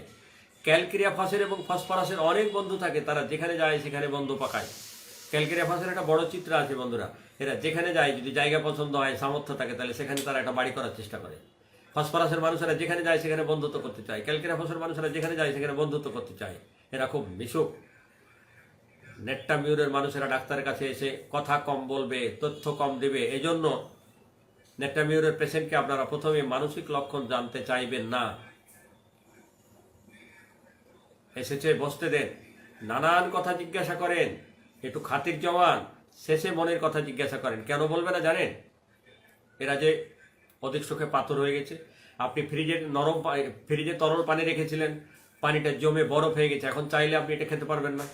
ক্যালকেরিয়া ফাসের এবং ফসফরাসের অনেক বন্ধু থাকে, তারা যেখানে যায় সেখানে বন্ধু পাকায়। ক্যালকেরিয়া ফাসের একটা বড় চিত্র আছে বন্ধুরা, এরা যেখানে যায়, যদি জায়গা পছন্দ হয়, সামর্থ্য থাকে, তাহলে সেখানে তারা একটা বাড়ি করার চেষ্টা করে। ফসফরাসের মানুষেরা যেখানে যায় সেখানে বন্ধুত্ব করতে চায়, ক্যালকেরিয়া ফাসের মানুষেরা যেখানে যায় সেখানে বন্ধুত্ব করতে চায়। এরা খুব মিশুক। নেট্টামিউরের মানুষেরা ডাক্তারের কাছে এসে কথা কম বলবে, তথ্য কম দেবে। এই জন্য নেট্টামিউরের পেশেন্টকে আপনারা প্রথমে মানসিক লক্ষণ জানতে চাইবেন না। এসেছে বসতে দেন, নানান কথা জিজ্ঞাসা করেন, একটু খাতির জমান, শেষে মনের কথা জিজ্ঞাসা করেন। কেন বলবে না জানেন? এরা যে অধিক শোকে পাথর হয়ে গেছে। আপনি ফ্রিজে তরল পানি রেখেছিলেন, পানিটা জমে বরফ হয়ে গেছে, এখন চাইলে আপনি এটা খেতে পারবেন না,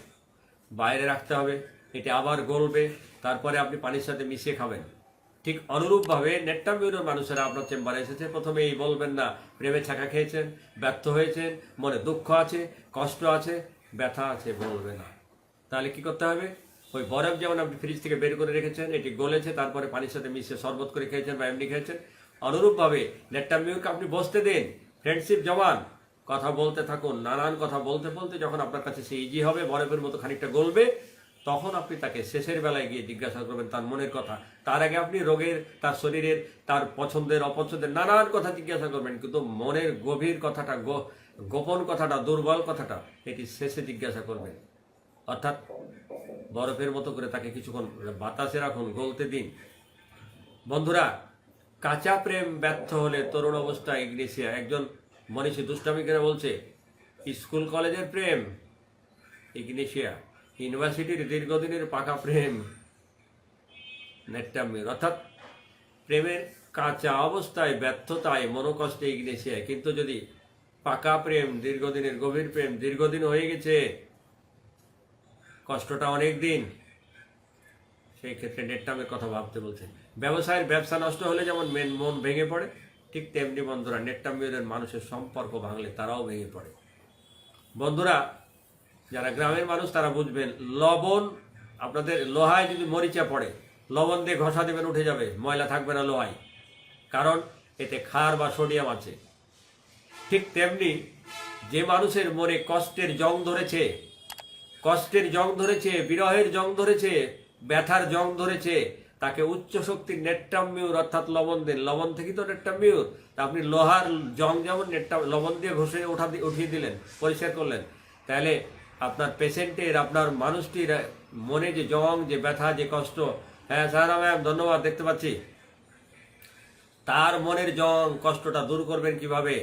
বাইরে রাখতে হবে, এটা আবার গলবে, তারপরে আপনি পানির সাথে মিশিয়ে খাবেন। ঠিক অনুরূপভাবে নেট্টামিউরের মানুষেরা আপনার চেম্বারে এসেছে, প্রথমে এই বলবেন না প্রেমে ছাকা খেয়েছেন, ব্যর্থ হয়েছেন, মনে দুঃখ আছে, কষ্ট আছে, ব্যথা আছে, বলবে না। তাহলে কি করতে হবে? ওই বরফ যেমন আপনি ফ্রিজ থেকে বের করে রেখেছেন, এটি গলেছে, তারপরে পানির সাথে মিশিয়ে শরবত করে খেয়েছেন বা এমনি খেয়েছেন, অনুরূপভাবে নেট্টামিউরকে আপনি বসতে দিন, ফ্রেন্ডশিপ জমান, কথা বলতে থাকুন। নানান কথা বলতে বলতে যখন আপনার কাছে সে ইজি হবে, বরফের মতো খানিকটা গলবে, তখন আপনি তাকে শেষের বেলায় গিয়ে জিজ্ঞাসা করবেন তার মনের কথা। তার আগে আপনি রোগের, তার শরীরের, তার পছন্দের অপছন্দের নানান কথা জিজ্ঞাসা করবেন, কিন্তু মনের গভীর কথাটা, গোপন কথাটা, দুর্বল কথাটা, এটি শেষে জিজ্ঞাসা করবেন। অর্থাৎ বরফের মতো করে তাকে কিছুক্ষণ বাতাসে রাখুন, গলতে দিন। বন্ধুরা, কাঁচা প্রেম ব্যর্থ হলে তরুণ অবস্থায় ইগনেসিয়া, একজন মনীষী দুষ্টামি করে বলছে, স্কুল কলেজের প্রেম ইগনেসিয়া, ইউনিভার্সিটির দীর্ঘদিনের পাকা প্রেম নেট্টামিউর। অর্থাৎ প্রেমের কাঁচা অবস্থায়, ব্যর্থতায়, মনোকষ্টে ইগনেসিয়া, কিন্তু যদি পাকা প্রেম, দীর্ঘদিনের গভীর প্রেম, দীর্ঘদিন হয়ে গেছে, কষ্টটা অনেক দিন, সেই ক্ষেত্রে নেট্টামের কথা ভাবতে বলছে। ব্যবসা নষ্ট হলে যেমন মন ভেঙে পড়ে, ঠিক তেমনি বন্ধুরা নেট্টামিউরের মানুষের সম্পর্ক ভাঙলে তারাও ভেঙে পড়ে। বন্ধুরা, যারা গ্রামের মানুষ তারা বুঝবেন, লবণ, আপনাদের লোহায় যদি মরিচা পড়ে, লবণ দিয়ে ঘষা দেবেন, উঠে যাবে, ময়লা থাকবে না লোহায়, কারণ এতে ক্ষার বা সোডিয়াম আছে। ঠিক তেমনি যে মানুষের মনে কষ্টের জং ধরেছে, বিরহের জং ধরেছে, ব্যথার জং ধরেছে, তাকে উচ্চ শক্তির নেট্টামিউর অর্থাৎ লবণ দিন। লবণ থেকে তো নেট্টামিউর, আপনি লোহার জং যেমন লবণ দিয়ে ঘষে উঠিয়ে দিলেন, পরিষ্কার করলেন, তাহলে আপনার পেশেন্টের, আপনার মানুষটির মনে যে জং, যে ব্যথা, যে কষ্ট, হ্যাঁ সারা ম্যাম ধন্যবাদ, দেখতে পাচ্ছি, তার মনের জং, কষ্টটা দূর করবেন কিভাবে?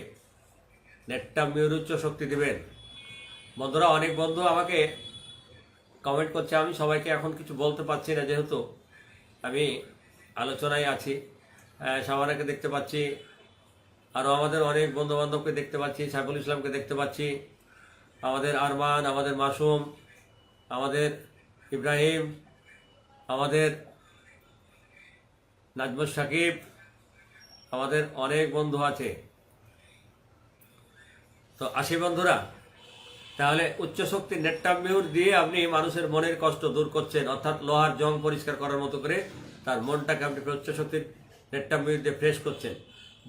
নেট্টামিউর উচ্চ শক্তি দিবেন। বন্ধুরা, অনেক বন্ধু আমাকে কমেন্ট করছে, আমি সবাইকে এখন কিছু বলতে পারছি না, যেহেতু আমি আলোচনায় আছি। সাবানাকে দেখতে পাচ্ছি, আরও আমাদের অনেক বন্ধু বান্ধবকে দেখতে পাচ্ছি, সাইফুল ইসলামকে দেখতে পাচ্ছি, আমাদের আরমান, আমাদের মাসুম, আমাদের ইব্রাহিম, আমাদের নাজমুল সাকিব, আমাদের অনেক বন্ধু আছে। তো আসি বন্ধুরা, তাহলে উচ্চ শক্তির নেট্টামিউর দিয়ে আপনি মানুষের মনের কষ্ট দূর করছেন, অর্থাৎ লোহার জং পরিষ্কার করার মতো করে তার মনটাকে আপনি উচ্চ শক্তির নেট্টামিউর দিয়ে ফ্রেশ করছেন।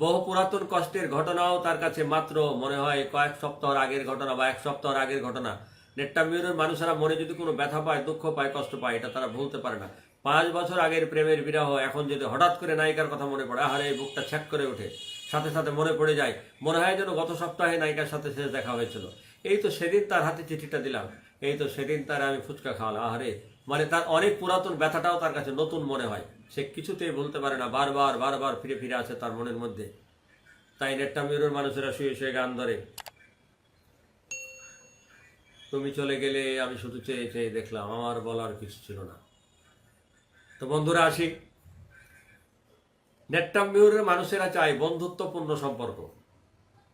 বহু পুরাতন কষ্টের ঘটনাও তার কাছে মাত্র মনে হয় কয়েক সপ্তাহ আগের ঘটনা বা এক সপ্তাহ আগের ঘটনা। নেট্টামিউরের মানুষেরা মনে যদি কোনো ব্যথা পায়, দুঃখ পায়, কষ্ট পায়, এটা তারা ভুলতে পারে না। 5 বছর আগের প্রেমের বিরহ এখন যদি হঠাৎ করে নায়িকার কথা মনে পড়ে, আহারে বুকটা ছ্যাক করে ওঠে, সাথে সাথে মনে পড়ে যায়, মনে হয় যেন গত সপ্তাহে নায়িকার সাথে শেষ দেখা হয়েছিল, এই তো সেদিন তার হাতে চিঠিটা দিলাম, এই তো সেদিন তার আমি ফুচকা খাওয়ালাম, আহারে, মানে তার অনেক পুরাতন ব্যথাটাও তার কাছে নতুন মনে হয়, সে কিছুতেই বলতে পারে না, বারবার ফিরে ফিরে আসে তার মনের মধ্যে। তাই নেট্টামিউরের মানুষেরা শুয়ে শুয়ে গান ধরে, তুমি চলে গেলে আমি শুধু চেয়ে চেয়ে দেখলাম, আমার বলার কিছু ছিল না। তো বন্ধুরা আসি, নেট্টামিউরের মানুষেরা চায় বন্ধুত্বপূর্ণ সম্পর্ক,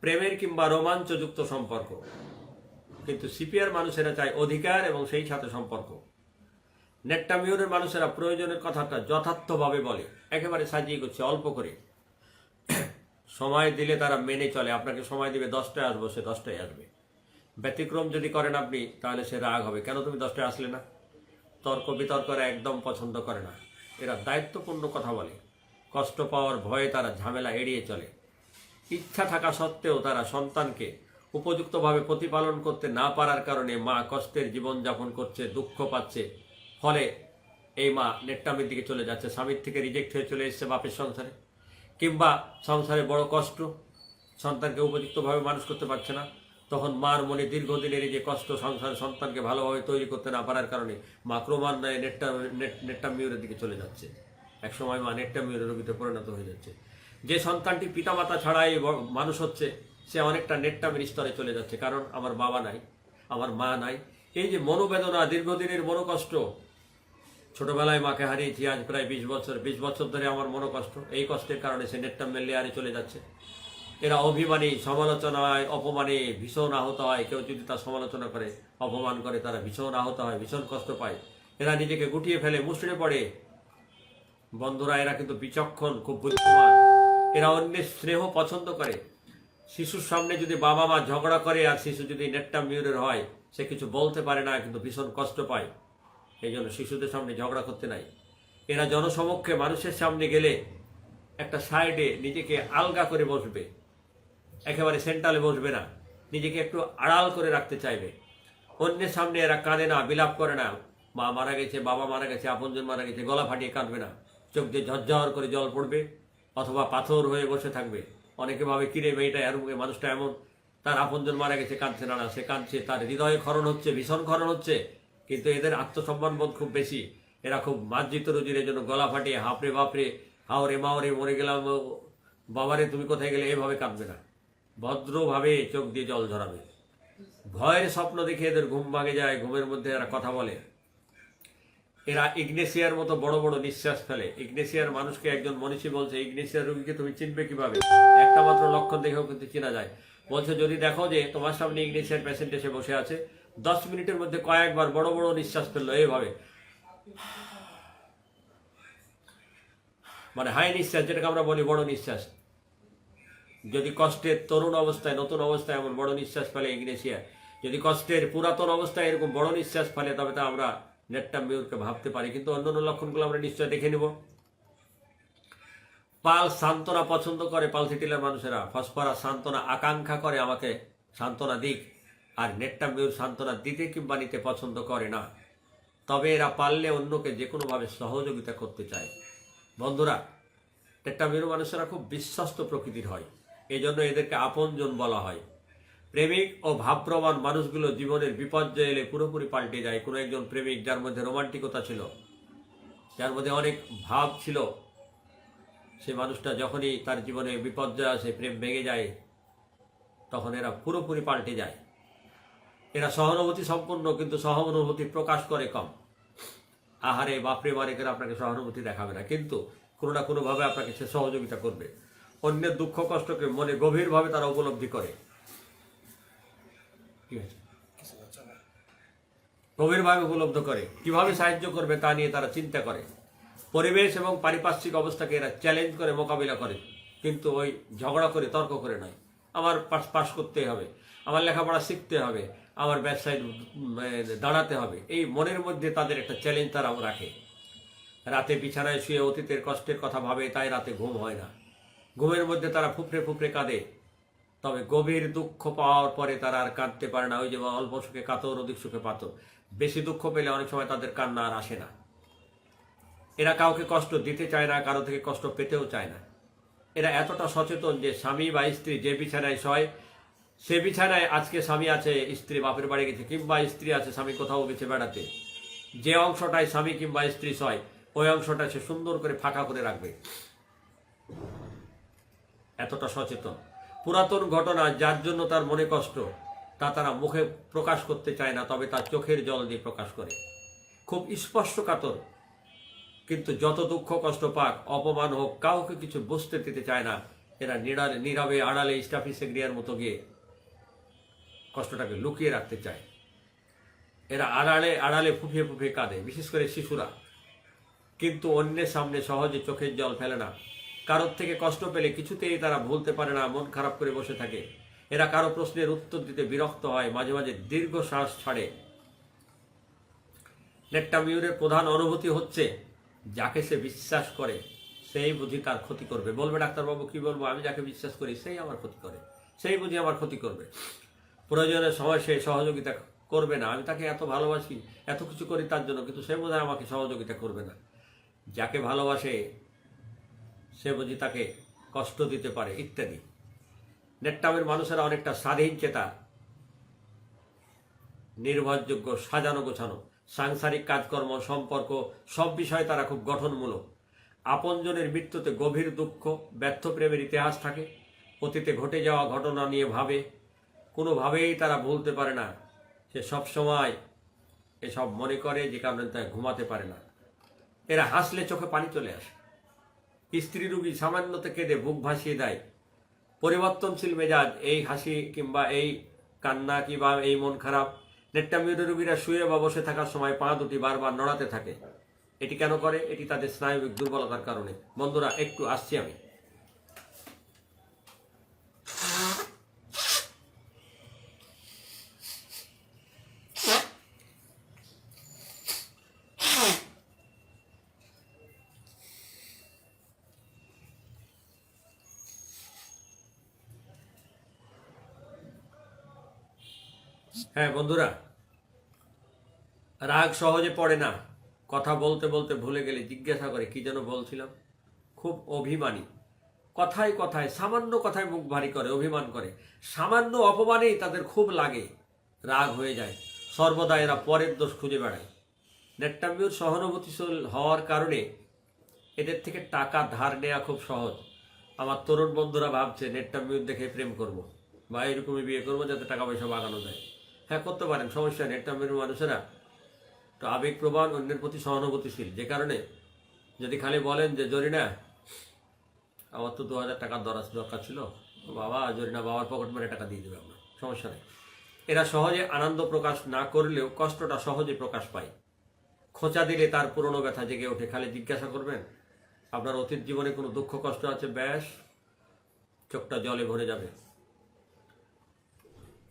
প্রেমের কিংবা রোমাঞ্চযুক্ত সম্পর্ক, কিন্তু সিপিআর মানুষেরা চায় অধিকার এবং সেই সাথে সম্পর্ক। নেট্টামিউরের মানুষেরা প্রয়োজনের কথাটা যথার্থভাবে বলে, একেবারে সাজিয়ে গুছিয়ে অল্প করে। সময় দিলে তারা মেনে চলে, আপনাকে সময় দিবে 10টায় আসবো, সে 10টায় আসবে। ব্যতিক্রম যদি করেন আপনি, তাহলে সে রাগ হবে, কেন তুমি 10টায় আসলে না। তর্ক বিতর্ক একদম পছন্দ করে না। এরা দায়িত্বপূর্ণ কথা বলে, কষ্ট পাওয়ার ভয়ে তারা ঝামেলা এড়িয়ে চলে। ইচ্ছা থাকা সত্ত্বেও তারা সন্তানকে উপযুক্তভাবে প্রতিপালন করতে না পারার কারণে মা কষ্টের জীবনযাপন করছে, দুঃখ পাচ্ছে। ফলে এই মা নেট্টামির দিকে চলে যাচ্ছে, স্বামীর থেকে রিজেক্ট হয়ে চলে এসছে বাপের সংসারে, কিংবা সংসারে বড় কষ্ট, সন্তানকে উপযুক্তভাবে মানুষ করতে পারছে না। তখন মার মনে দীর্ঘদিনের এই যে কষ্ট, সংসারে সন্তানকে ভালোভাবে তৈরি করতে না পারার কারণে মা ক্রমান্বয়ে নেট্টামিউরের দিকে চলে যাচ্ছে। একসময় মা নেট্টামিউরের রোগীতে পরিণত হয়ে যাচ্ছে। যে সন্তানটি পিতামাতা ছাড়াই মানুষ হচ্ছে, সে অনেকটা নেট্টামির স্তরে চলে যাচ্ছে, কারণ আমার বাবা নাই, আমার মা নাই। এই যে মনোবেদনা, দীর্ঘদিনের মনোকষ্ট, ছোটবেলায় মাকে হারিয়েছি, আজ প্রায় 20 বছর ধরে আমার মনোকষ্ট, এই কষ্টের কারণে সে নেট্টামের লেয়ারে চলে যাচ্ছে। এরা অভিমানী, সমালোচনায় অপমানে ভীষণ আহত হয়। কেউ যদি তার সমালোচনা করে, অপমান করে, তারা ভীষণ আহত হয়, ভীষণ কষ্ট পায়। এরা নিজেকে গুটিয়ে ফেলে, মুষড়ে পড়ে। বন্ধুরা, এরা কিন্তু বিচক্ষণ, খুব বুদ্ধিমান। এরা অন্যের স্নেহ পছন্দ করে। শিশুর সামনে যদি বাবা মা ঝগড়া করে আর শিশু যদি নেট্টামিউরের হয়, সে কিছু বলতে পারে না, কিন্তু ভীষণ কষ্ট পায়। এই জন্য শিশুদের সামনে ঝগড়া করতে নাই। এরা জনসমক্ষে মানুষের সামনে গেলে একটা সাইডে নিজেকে আলগা করে বসবে, একেবারে সেন্টারে বসবে না, নিজেকে একটু আড়াল করে রাখতে চাইবে। অন্যের সামনে এরা কাঁদে না, বিলাপ করে না। মা মারা গেছে, বাবা মারা গেছে, আপনজন মারা গেছে, গলা ফাটিয়ে কাঁদবে না, চোখ দিয়ে ঝরঝর করে জল পড়বে, অথবা পাথর হয়ে বসে থাকবে। অনেকে ভাবে, কিরে মেয়েটা মানুষটা এমন, তার আপনজন মারা গেছে, কাঁদছে না, সে কাঁদছে, তার হৃদয়ে ক্ষরণ হচ্ছে, ভীষণ ক্ষরণ হচ্ছে। কিন্তু এদের আত্মসম্মান বোধ খুব বেশি। এরা খুব মার্জিত রুজির জন্য গলা ফাটিয়ে হাঁপড়ে বাপরে, হাওরে মাওরে, মরে গেলাম, বাবারে তুমি কোথায় গেলে, এভাবে কাঁদবে না, ভদ্রভাবে চোখ দিয়ে জল ঝরাবে। ভয়ের স্বপ্ন দেখে এদের ঘুম ভাঙে যায়, ঘুমের মধ্যে এরা কথা বলে। এরা ইগনেসিয়ার মতো বড় বড় নিঃশ্বাস ফেলে। ইগনেসিয়ার মানুষকে একজন মনীষী বলছে, ইগনেসিয়ার রোগীকে তুমি চিনবে কিভাবে? একটা মাত্র লক্ষণ দেখেও কিন্তু চেনা যায়। বলছে, যদি দেখো যে তোমার সামনে ইগনেসিয়ার পেশেন্ট এসে বসে আছে, 10 মিনিটের মধ্যে কয়েকবার বড় বড় নিঃশ্বাস ফেললো, এইভাবে, মানে হাই নিঃশ্বাস, যেটাকে আমরা বলি বড় নিঃশ্বাস। যদি কষ্টের তরুণ অবস্থায়, নতুন অবস্থায় এমন বড় নিঃশ্বাস ফেলে ইগনেসিয়া, যদি কষ্টের পুরাতন অবস্থায় এরকম বড় নিঃশ্বাস ফেলে, তবে তা আমরা নেট্টামিউরকে ভাবতে পারি। কিন্তু অন্যান্য লক্ষণগুলো আমরা নিশ্চয় দেখে নিব। পাল সান্ত্বনা পছন্দ করে, পালসিটিলার মানুষেরা। ফসফরাস সান্ত্বনা আকাঙ্ক্ষা করে, আমাকে সান্ত্বনা দিক। আর নেট্টামিউর সান্ত্বনা দিতে কিংবা নিতে পছন্দ করে না। তবে এরা পারলে অন্যকে যে কোনোভাবে সহযোগিতা করতে চায়। বন্ধুরা, নেট্টামিউর মানুষেরা খুব বিশ্বস্ত প্রকৃতির হয়, এই জন্য এদেরকে আপনজন বলা হয়। প্রেমিক ও ভাবপ্রবণ মানুষগুলো জীবনের বিপর্যয় এলে পুরোপুরি পাল্টে যায়। কোনো একজন প্রেমিক যার মধ্যে রোমান্টিকতা ছিল, যার মধ্যে অনেক ভাব ছিল, সে মানুষটা যখনই তার জীবনে বিপর্যয় আসে, প্রেম ভেঙে যায়, তখন এরা পুরোপুরি পাল্টে যায়। এরা সহানুভূতি সম্পন্ন, কিন্তু সহানুভূতি প্রকাশ করে কম। আহারে বাপরে মারে করে আপনাকে সহানুভূতি দেখাবে না, কিন্তু কোনো না কোনোভাবে আপনাকে সে সহযোগিতা করবে। অন্যের দুঃখ কষ্টকে মনে গভীরভাবে তারা উপলব্ধি করে, গভীরভাবে উপলব্ধ করে, কিভাবে সাহায্য করবে তা নিয়ে তারা চিন্তা করে। পরিবেশ এবং পারিপার্শ্বিক অবস্থাকে এরা চ্যালেঞ্জ করে, মোকাবিলা করে, কিন্তু ওই ঝগড়া করে, তর্ক করে নয়। আমার পাস করতে হবে, আমার লেখাপড়া শিখতে হবে, আমার ব্যবসায় দাঁড়াতে হবে, এই মনের মধ্যে তাদের একটা চ্যালেঞ্জ তারাও রাখে। রাতে বিছানায় শুয়ে অতীতের কষ্টের কথা ভাবে, তাই রাতে ঘুম হয় না। ঘুমের মধ্যে তারা ফুপড়ে ফুপড়ে কাঁদে, তবে গভীর দুঃখ পাওয়ার পরে তারা আর কাঁদতে পারে না। ওই যে অল্প সুখে কাতর, অধিক সুখে পাতর। বেশি দুঃখ পেলে অনেক সময় তাদের কান্না আর আসে না। এরা কাউকে কষ্ট দিতে চায় না, কারো থেকে কষ্ট পেতেও চায় না। এরা এতটা সচেতন যে স্বামী বা স্ত্রী যে বিছানায় শয়, সে বিছানায় আজকে স্বামী আছে, স্ত্রী বাপের বাড়ি গেছে, কিংবা স্ত্রী আছে, স্বামী কোথাও গেছে বেড়াতে, যে অংশটায় স্বামী কিংবা স্ত্রী শয়, ওই অংশটা সে সুন্দর করে ফাঁকা করে রাখবে। এতটা সচেতন। পুরাতন ঘটনা যার জন্য তার মনে কষ্ট, তা তারা মুখে প্রকাশ করতে চায় না, তবে তার চোখের জল দিয়ে প্রকাশ করে। খুব স্পষ্টকাতর, কিন্তু যত দুঃখ কষ্ট পাক, অপমান হোক, কাউকে কিছু বুঝতে দিতে চায় না। এরা নীরবে আড়ালে স্টাফিসেগ্রিয়ার মতো গিয়ে কষ্টটাকে লুকিয়ে রাখতে চায়। এরা আড়ালে আড়ালে ফুঁপিয়ে ফুঁপিয়ে কাঁদে, বিশেষ করে শিশুরা, কিন্তু অন্যের সামনে সহজে চোখের জল ফেলে না। কারোর থেকে কষ্ট পেলে কিছুতেই তারা ভুলতে পারে না, মন খারাপ করে বসে থাকে। এরা কারো প্রশ্নের উত্তর দিতে বিরক্ত হয়, মাঝে মাঝে দীর্ঘ শ্বাস ছাড়ে। নেট্টামিউরের প্রধান অনুভূতি হচ্ছে, যাকে সে বিশ্বাস করে সেই বুঝি তার ক্ষতি করবে। বলবে ডাক্তারবাবু, কি বলবো, আমি যাকে বিশ্বাস করি সেই আমার ক্ষতি করে, সেই বুঝি আমার ক্ষতি করবে। প্রয়োজনের সময় সে সহযোগিতা করবে না। আমি তাকে এত ভালোবাসি, এত কিছু করি তার জন্য, কিন্তু সে বোধহয় আমাকে সহযোগিতা করবে না। যাকে ভালোবাসে সে বুঝি তাকে কষ্ট দিতে পারে, ইত্যাদি। নেট্টামের মানুষেরা অনেকটা স্বাধীন চেতা, নির্ভরযোগ্য, সাজানো গোছানো। সাংসারিক কাজকর্ম, সম্পর্ক, সব বিষয়ে তারা খুব গঠনমূলক। আপনজনের মৃত্যুতে গভীর দুঃখ, ব্যর্থ প্রেমের ইতিহাস থাকে। অতীতে ঘটে যাওয়া ঘটনা নিয়ে ভাবে, কোনোভাবেই তারা ভুলতে পারে না। সে সবসময় এসব মনে করে, যে কারণে তারা ঘুমাতে পারে না। এরা হাসলে চোখে পানি চলে আসে। স্ত্রী রোগী সামান্যতে কেঁদে বুক ভাসিয়ে দেয়। পরিবর্তনশীল মেজাজ, এই হাসি কিংবা এই কান্না কিংবা এই মন খারাপ। নেট্টামিউরের রোগীরা শুয়ে বা বসে থাকার সময় পা দুটি বারবার নড়াতে থাকে। এটি কেন করে? এটি তাদের স্নায়বিক দুর্বলতার কারণে। বন্ধুরা, একটু আসছি আমি। হ্যাঁ বন্ধুরা, রাগ সহজে পড়ে না। কথা বলতে বলতে ভুলে গেলে জিজ্ঞাসা করে, কি যেন বলছিলাম। খুব অভিমানী, কথায় কথায়, সামান্য কথায় মুখ ভারী করে, অভিমান করে। সামান্য অপমানেই তাদের খুব লাগে, রাগ হয়ে যায়। সর্বদা এরা পরের দোষ খুঁজে বেড়ায়। নেট্টামিউর সহানুভূতিশীল হওয়ার কারণে এদের থেকে টাকা ধার নেওয়া খুব সহজ। আমার তরুণ বন্ধুরা ভাবছে নেট্টামিউর দেখে প্রেম করব, বা এরকমই বিয়ে করবো যাতে টাকা পয়সা বাগানো যায়। হ্যাঁ, করতে পারেন, সমস্যা নেই। নেট্টামিউর মানুষেরা তো আবেগপ্রবণ, অন্যের প্রতি সহানুভূতিশীল। যে কারণে যদি খালি বলেন যে জরিনা, আমার তো 2000 টাকার দরকার ছিল, বাবা জরিনা বাবার পকেট মেরে টাকা দিয়ে দেবে, আপনার সমস্যা নেই। এরা সহজে আনন্দ প্রকাশ না করলেও কষ্টটা সহজে প্রকাশ পায়। খোঁচা দিলে তার পুরনো ব্যথা জেগে ওঠে। খালি জিজ্ঞাসা করবেন, আপনার অতীত জীবনে কোনো দুঃখ কষ্ট আছে, ব্যাস চোখটা জলে ভরে যাবে।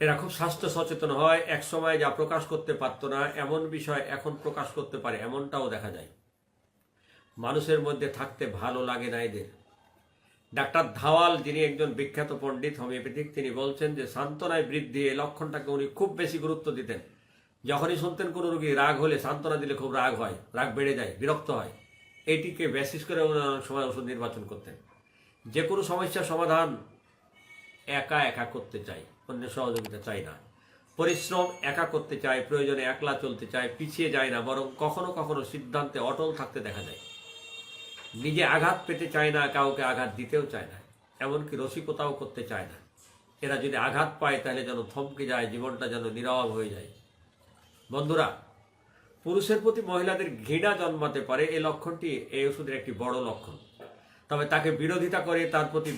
এরা খুব স্বাস্থ্য সচেতন হয়। এক সময় যা প্রকাশ করতে পারত না এমন বিষয় এখন প্রকাশ করতে পারে, এমনটাও দেখা যায়। মানুষের মধ্যে থাকতে ভালো লাগে না এদের। ডাক্তার ধাওয়াল, যিনি একজন বিখ্যাত পণ্ডিত হোমিওপ্যাথিক, তিনি বলছেন যে সান্ত্বনায় বৃদ্ধি, এই লক্ষণটাকে উনি খুব বেশি গুরুত্ব দিতেন। যখনই শুনতেন কোনো রোগী রাগ হলে, সান্ত্বনা দিলে খুব রাগ হয়, রাগ বেড়ে যায়, বিরক্ত হয়, এইটিকে বেসিস করে উনি অনেক সময় ওষুধ নির্বাচন করতেন। যে কোনো সমস্যার সমাধান একা একা করতে চাই, অন্যের সহযোগিতা চাই না। পরিশ্রম একা করতে চায়, প্রয়োজনে একলা চলতে চায়, পিছিয়ে যায় না, বরং কখনো কখনো সিদ্ধান্তে অটল থাকতে দেখা যায়। নিজে আঘাত পেতে চায় না, কাউকে আঘাত দিতেও চায় না, এমনকি রসিকতাও করতে চায় না। এরা যদি আঘাত পায় তাহলে যেন থমকে যায়, জীবনটা যেন নীরব হয়ে যায়। বন্ধুরা, পুরুষের প্রতি মহিলাদের ঘৃণা জন্মাতে পারে, এই লক্ষণটি এই ওষুধের একটি বড় লক্ষণ। তবে তাকে বিরোধিতা করে, তার প্রতি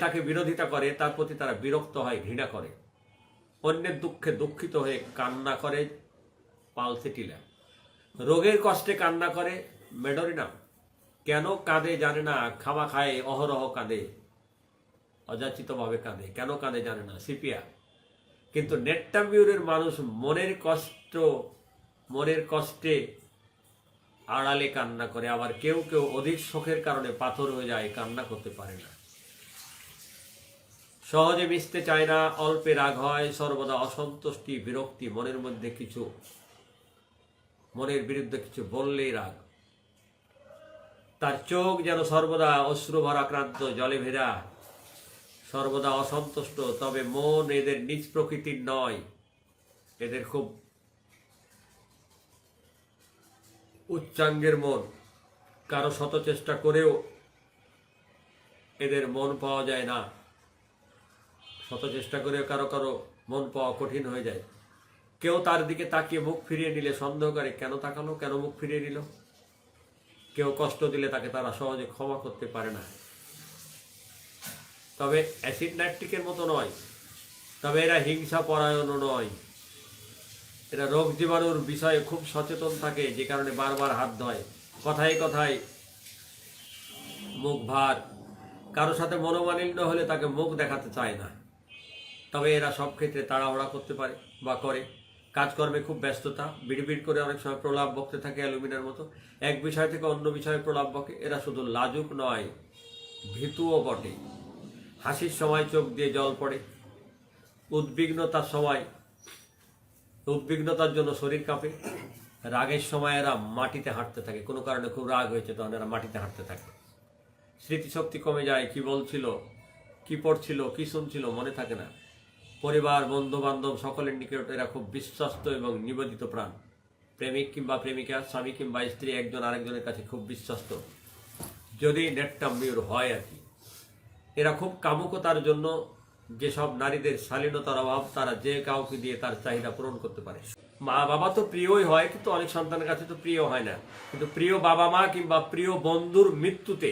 তাকে বিরোধিতা করে তার প্রতি তারা বিরক্ত হয়, ঘৃণা করে। অন্যের দুঃখে দুঃখিত হয়ে কান্না করে পালসেটিলা। রোগের কষ্টে কান্না করে মেডোরিনাম। কেন কাঁদে জানে না, খাওয়া খায়, অহরহ কাঁদে, অযাচিতভাবে কাঁদে। কেন কাঁদে জানে না, সিপিয়া। কিন্তু নেট্টামিউরের মানুষ মনের কষ্টে আড়ালে কান্না করে। আবার কেউ কেউ অধিক শোকের কারণে পাথর হয়ে যায়, কান্না করতে পারে না। সহজে মিশতে চায় না, অল্পে রাগ হয়, সর্বদা অসন্তুষ্টি, বিরক্তি, মনের বিরুদ্ধে কিছু বললেই রাগ। তার চোখ যেন সর্বদা অশ্রুভরাক্রান্ত, জলে ভেজা, সর্বদা অসন্তুষ্ট। তবে মন এদের নিজ প্রকৃতির নয়, এদের খুব উচ্চাঙ্গের মন। কারো শত চেষ্টা করেও এদের মন পাওয়া যায় না। শত চেষ্টা করেও কারো কারো মন পাওয়া কঠিন হয়ে যায়। কেউ তার দিকে তাকিয়ে মুখ ফিরিয়ে নিলে সন্দেহ করে, কেন তাকালো, কেন মুখ ফিরিয়ে নিল। কেউ কষ্ট দিলে তাকে তারা সহজে ক্ষমা করতে পারে না। তবে অ্যাসিড নাইট্রিকের মতো নয়, তবে এরা হিংসা পরায়ণও নয়। এরা রোগ জীবাণুর বিষয়ে খুব সচেতন থাকে, যে কারণে বারবার হাত ধোয়, কথায় কথায় মুখ ভার, কারো সাথে মনোমালিন্য হলে তাকে মুখ দেখাতে চায় না। তবে এরা সব ক্ষেত্রে তাড়াহুড়া করতে পারে বা করে, কাজকর্মে খুব ব্যস্ততা, বিড়বিড় করে অনেক সময় প্রলাপ বকতে থাকে অ্যালুমিনিয়ার মতো, এক বিষয় থেকে অন্য বিষয়ে প্রলাপ বকে। এরা শুধু লাজুক নয়, ভীতুও বটে। হাসির সময় চোখ দিয়ে জল পড়ে, উদ্বিগ্নতার জন্য শরীর কাঁপে, রাগের সময় এরা মাটিতে হাঁটতে থাকে, কোনো কারণে খুব রাগ হয়েছে তখন এরা মাটিতে হাঁটতে থাকে। স্মৃতিশক্তি কমে যায়, কি বলছিল, কি পড়ছিল, কি শুনছিল মনে থাকে না। পরিবার, বন্ধু বান্ধব সকলের নিকট এরা খুব বিশ্বস্ত এবং নিবেদিত প্রাণ। প্রেমিক কিংবা প্রেমিকা, স্বামী কিংবা স্ত্রী একজন আরেকজনের কাছে খুব বিশ্বস্ত, যদি নেটটা মিউর হয় আর কি। এরা খুব কামুকতার জন্য যেসব নারীদের শালীনতার অভাব, তারা যে কাউকে দিয়ে তার চাহিদা পূরণ করতে পারে। মা বাবা তো প্রিয়ই হয়, কিন্তু অনেক সন্তানের কাছে তো প্রিয় হয় না। কিন্তু প্রিয় বাবা মা কিংবা প্রিয় বন্ধুর মৃত্যুতে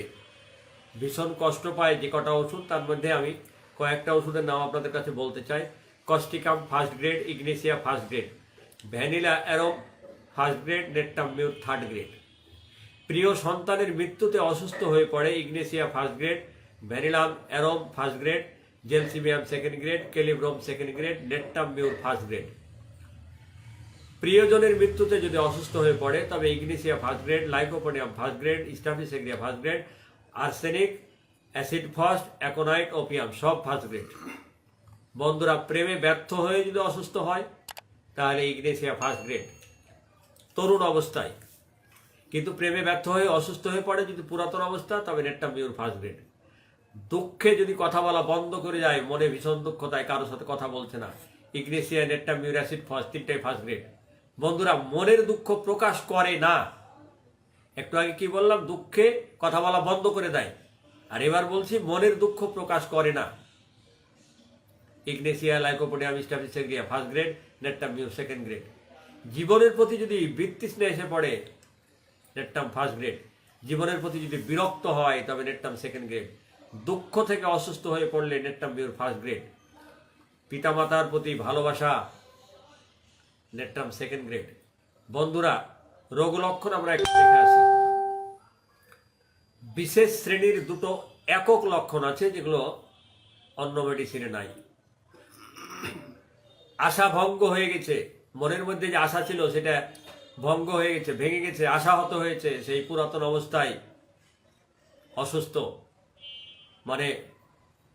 ভীষণ কষ্ট পায় যে কটা ওষুধ, তার মধ্যে আমি কয়েকটা ওষুধের নাম আপনাদের কাছে বলতে চাই। Causticum first grade, ignatia first grade, vanilla aroma first grade, natrum mur third grade. প্রিয় সন্তানের মৃত্যুতে অসুস্থ হয়ে পড়ে ignatia first grade, vanillum aroma first grade, gelsemium second grade, kali brom second grade, natrum mur first grade. প্রিয়জনের মৃত্যুতে যদি অসুস্থ হয়ে পড়ে তবে ignatia first grade, lycopodium first grade, staphysagria first grade, arsenic, acid phos, aconite, opium সব first grade. বন্ধুরা, প্রেমে ব্যর্থ হয়ে যদি অসুস্থ হয় তাহলে ইগনেসিয়া ফার্স্ট গ্রেড তরুণ অবস্থায়, কিন্তু প্রেমে ব্যর্থ হয়ে অসুস্থ হয়ে পড়ে যদি পুরাতন অবস্থা, তবে নেটটাম মিউর ফার্স্ট গ্রেড। দুঃখে যদি কথা বলা বন্ধ করে যায়, মনে ভীষণ দুঃখ, তাই কারোর সাথে কথা বলছে না, ইগনেসিয়া, নেটটাম মিউর, অ্যাসিড ফস্ট তিনটাই ফার্স্ট গ্রেড। বন্ধুরা, মনের দুঃখ প্রকাশ করে না, একটু আগে কি বললাম, দুঃখে কথা বলা বন্ধ করে দেয়, আর এবার বলছি মনের দুঃখ প্রকাশ করে না। Ignatia, lycopodium, staphysagria first grade, natrum mur second grade. জীবনের প্রতি যদি বৃত্তৃষ্ণা এসে পড়ে, নেটটাম ফার্স্ট গ্রেড। জীবনের প্রতি যদি বিরক্ত হয় তবে নেটটাম সেকেন্ড গ্রেড। দুঃখ থেকে অসুস্থ হয়ে পড়লে নেটটাম মিউর ফার্স্ট গ্রেড। পিতামাতার প্রতি ভালোবাসা, নেটটাম সেকেন্ড গ্রেড। বন্ধুরা, রোগ লক্ষণ আমরা একটু দেখে আসি। বিশেষ শ্রেণীর দুটো একক লক্ষণ আছে যেগুলো অন্য মেডিসিনে নাই। আশা ভঙ্গ হয়ে গেছে, মনের মধ্যে যে আশা ছিল সেটা ভঙ্গ হয়ে গেছে, ভেঙে গেছে, আশাহত হয়েছে, সেই পুরাতন অবস্থায় অসুস্থ, মানে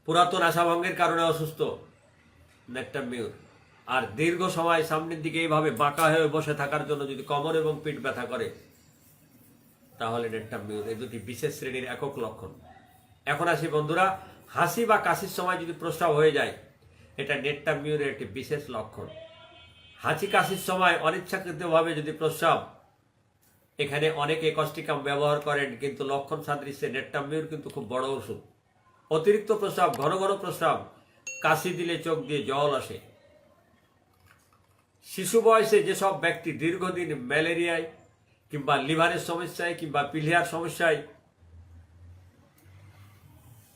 পুরাতন আশা ভঙ্গের কারণে অসুস্থ, নেটটাম মিউর। আর দীর্ঘ সময় সামনের দিকে এইভাবে বাঁকা হয়ে বসে থাকার জন্য যদি কোমর এবং পিঠ ব্যথা করে তাহলে নেটটাম মিউর। এই দুটি বিশেষ শ্রেণীর একক লক্ষণ। এখন আসি বন্ধুরা, হাসি বা কাশির সময় যদি প্রস্রাব হয়ে যায়, এটা নেটটাম মিউরের একটি বিশেষ লক্ষণ। হাঁচি কাশির সময় অনিচ্ছাকৃতভাবে যদি প্রস্রাব, এখানে অনেকে কস্টিকাম ব্যবহার করেন, কিন্তু লক্ষণ সাদৃশ্যে নেটটাম মিউর কিন্তু খুব বড় ওষুধ। অতিরিক্ত প্রস্রাব, ঘন ঘন প্রস্রাব, কাশি দিলে চোখ দিয়ে জল আসে। শিশু বয়সে যেসব ব্যক্তি দীর্ঘদিন ম্যালেরিয়ায় কিংবা লিভারের সমস্যায় কিংবা পিলিয়ার সমস্যায়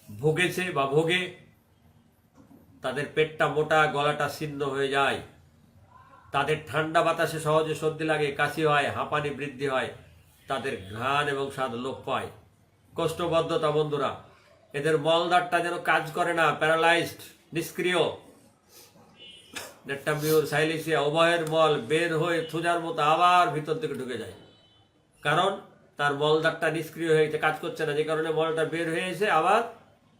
ভুগেছে বা ভোগে, তাদের পেটটা মোটা, গলাটা ছিন্ন হয়ে যায়, তাদের ঠান্ডা বাতাসে সহজে সর্দি লাগে, কাশি হয়, হাঁপানি বৃদ্ধি হয়, তাদের ঘ্রাণ এবং স্বাদ লোপ পায়। কোষ্ঠবদ্ধতা বন্ধুরা, এদের মলদারটা যেন কাজ করে না, প্যারালাইজড, নিষ্ক্রিয়। নেটটাম মিউর, সাইলেসিয়া উভয়ের মল বের হয়ে থুজার মতো আবার ভিতর দিকে ঢুকে যায়, কারণ তার মলদারটা নিষ্ক্রিয় হয়ে গেছে, কাজ করছে না, যে কারণে মলটা বের হয়ে এসে আবার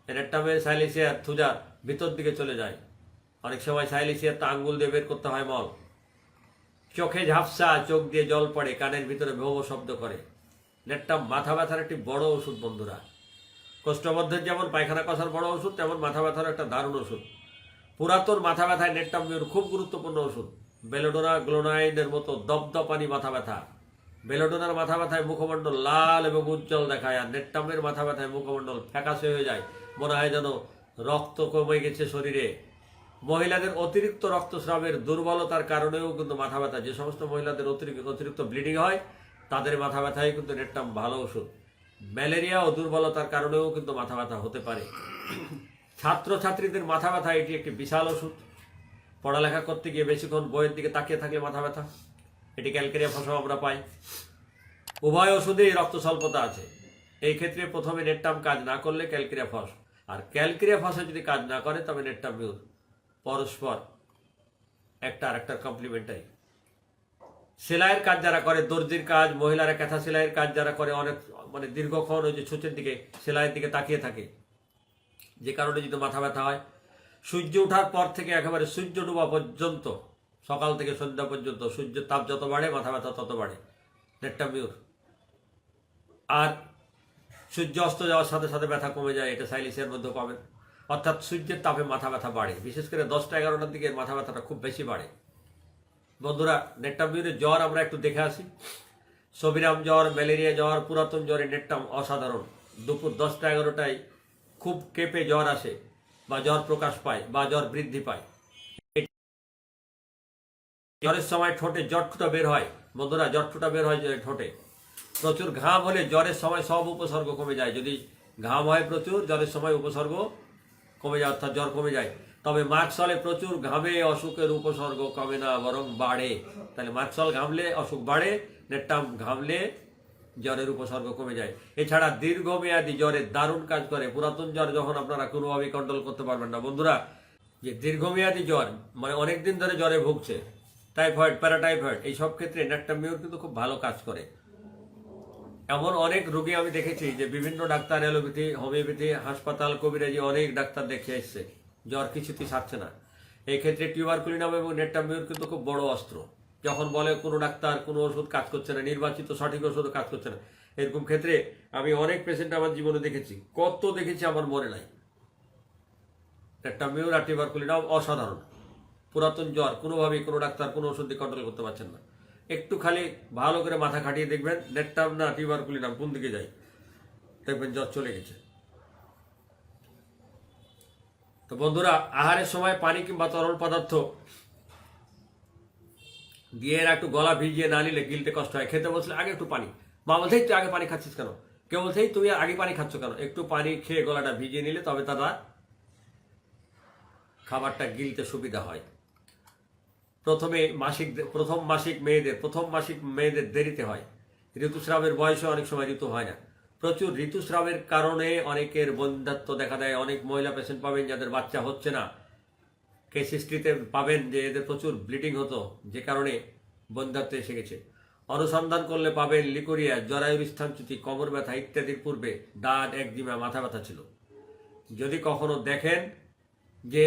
নেটটামের, সাইলেসিয়ার থুজার ভিতর দিকে চলে যায়। অনেক সময় সাইলেসিয়ার তা আঙ্গুল দিয়ে বের করতে হয় মল। চোখে ঝাপসা, চোখ দিয়ে জল পড়ে, কানের ভিতরে ভো ভো শব্দ করে। নেটটাম মাথা ব্যথার একটি বড় ওষুধ বন্ধুরা। কোষ্ঠবদ্ধের যেমন পায়খানা কষার বড় ওষুধ, তেমন মাথা ব্যথার একটা দারুণ ওষুধ। পুরাতন মাথা ব্যথায় নেটটাম মিউর খুব গুরুত্বপূর্ণ ওষুধ। বেলোডোনা, গ্লোনাইডের মতো দপদপানি মাথা ব্যথা। বেলোডোনার মাথা ব্যথায় মুখমণ্ডল লাল এবং উজ্জ্বল দেখায়, আর নেটটামের মাথা ব্যথায় মুখমণ্ডল ফ্যাকাশে হয়ে যায়, মনে হয় যেন রক্ত কমে গেছে শরীরে। মহিলাদের অতিরিক্ত রক্তস্রাবের দুর্বলতার কারণেও কিন্তু মাথা ব্যথা, যে সমস্ত মহিলাদের অতিরিক্ত ব্লিডিং হয় তাদের মাথা ব্যথায় কিন্তু নেটটাম ভালো ওষুধ। ম্যালেরিয়া ও দুর্বলতার কারণেও কিন্তু মাথা ব্যথা হতে পারে। ছাত্রছাত্রীদের মাথা ব্যথা, এটি একটি বিশাল ওষুধ। পড়ালেখা করতে গিয়ে বেশিক্ষণ বইয়ের দিকে তাকিয়ে থাকলে মাথা ব্যথা, এটি ক্যালকেরিয়া ফসও আমরা পাই। উভয় ওষুধেই রক্ত স্বল্পতা আছে। এই ক্ষেত্রে প্রথমে নেটটাম কাজ না করলে ক্যালকেরিয়া ফস, আর ক্যালকেরিয়া ফসে যদি কাজ না করে তবে নেটটামিউর, পরস্পর একটা আর একটা কমপ্লিমেন্টারি। সেলাইয়ের কাজ যারা করে, দর্জির কাজ, মহিলারা কাঁথা সেলাইয়ের কাজ যারা করে, অনেক মানে দীর্ঘক্ষণ ওই যে ছুঁচের দিকে সেলাইয়ের দিকে তাকিয়ে থাকে, যে কারণে যদি মাথা ব্যথা হয়। সূর্য ওঠার পর থেকে একেবারে সূর্য ডোবা পর্যন্ত, সকাল থেকে সন্ধ্যা পর্যন্ত সূর্যের তাপ যত বাড়ে মাথা ব্যথা তত বাড়ে, নেটটামিউর। আর সূর্য অস্ত যাওয়ার সাথে সাথে ব্যথা কমে যায়, এটা সাইলিসের মধ্যেও পাবেন। অর্থাৎ সূর্যের তাপে মাথা ব্যথা বাড়ে, বিশেষ করে 10টা-11টার দিকে মাথা ব্যথাটা খুব বেশি বাড়ে। বন্ধুরা, নেটটামিউরের জ্বর আমরা একটু দেখে আসি। সবিরাম জ্বর, ম্যালেরিয়া জ্বর, পুরাতন জ্বরে নেটটাম অসাধারণ। দুপুর 10টা-11টায় খুব কেঁপে জ্বর আসে বা জ্বর প্রকাশ পায় বা জ্বর বৃদ্ধি পায়। জ্বরের সময় ঠোঁটে জটফুটা বের হয়। বন্ধুরা, জটফুটা বের হয় ঠোঁটে। প্রচুর ঘাম হলে জ্বরের সময় সব উপসর্গ কমে যায়। যদি ঘাম হয় প্রচুর, জ্বরের সময় উপসর্গ কমে যায়, অর্থাৎ জ্বর কমে যায়। তবে মার্কসলে প্রচুর ঘামে অসুখের উপসর্গ কমে না, বরং বাড়ে। তাহলে মার্কসল ঘামলে অসুখ বাড়ে, নেটটাম ঘামলে জ্বরের উপসর্গ কমে যায়। এছাড়া দীর্ঘমেয়াদী জ্বরে দারুণ কাজ করে। পুরাতন জ্বর যখন আপনারা কোনোভাবেই কন্ট্রোল করতে পারবেন না বন্ধুরা, যে দীর্ঘমেয়াদী জ্বর মানে অনেকদিন ধরে জ্বরে ভুগছে, টাইফয়েড, প্যারাটাইফয়েড, এই সব ক্ষেত্রে নেটটামিউর কিন্তু খুব ভালো কাজ করে। এমন অনেক রোগী আমি দেখেছি যে বিভিন্ন ডাক্তার, অ্যালোপ্যাথি, হোমিওপ্যাথি, হাসপাতাল, কবিরাজি অনেক ডাক্তার দেখে এসছে, জ্বর কিছুতেই সারছে না। এই ক্ষেত্রে টিউবারকুলিনাম এবং নেটটামিউর কিন্তু খুব বড় অস্ত্র। যখন বলে কোনো ডাক্তার কোনো ওষুধ কাজ করছে না, নির্বাচিত সঠিক ওষুধ কাজ করছে না, এরকম ক্ষেত্রে আমি অনেক পেশেন্ট আমার জীবনে দেখেছি, কত দেখেছি আমার মনে নাই। নেটটামিউর আর টিউবারকুলিনাম অসাধারণ। পুরাতন জ্বর কোনোভাবেই কোনো ডাক্তার কোনো ওষুধ দিয়ে কন্ট্রোল করতে পারছেন না। একটু খালি ভালো করে মাথা খাটিয়ে দেখবেন নেটটাম না টিউবারকুলিনাম কোন দিকে যায়, দেখবেন জ্বর চলে গেছে। তো বন্ধুরা, আহারের সময় পানি কিংবা তরল পদার্থ দিয়ে একটু গলা ভিজিয়ে না নিলে গিলতে কষ্ট হয়। খেতে বসলে আগে একটু পানি, মা বলছে তুই আগে পানি খাচ্ছিস কেন, কেউ বলছে তুমি আগে পানি খাচ্ছ কেন, একটু পানি খেয়ে গলাটা ভিজিয়ে নিলে তবে তারা খাবারটা গিলতে সুবিধা হয়। প্রথম মাসিক মেয়েদের দেরিতে হয়। ঋতুস্রাবের বয়সে অনেক সময় ঋতু হয় না। প্রচুর ঋতুস্রাবের কারণে অনেকের বন্ধ্যাত্ব দেখা দেয়। অনেক মহিলা পেশেন্ট পাবেন যাদের বাচ্চা হচ্ছে না, কেস হিস্ট্রিতে পাবেন যে এদের প্রচুর ব্লিডিং হতো, যে কারণে বন্ধ্যাত্ব এসে গেছে। অনুসন্ধান করলে পাবেন লিকোরিয়া, জরায়ুর স্থানচ্যুতি, কোমর ব্যথা ইত্যাদির পূর্বে দাঁত, একজিমা, মাথা ব্যথা ছিল। যদি কখনো দেখেন যে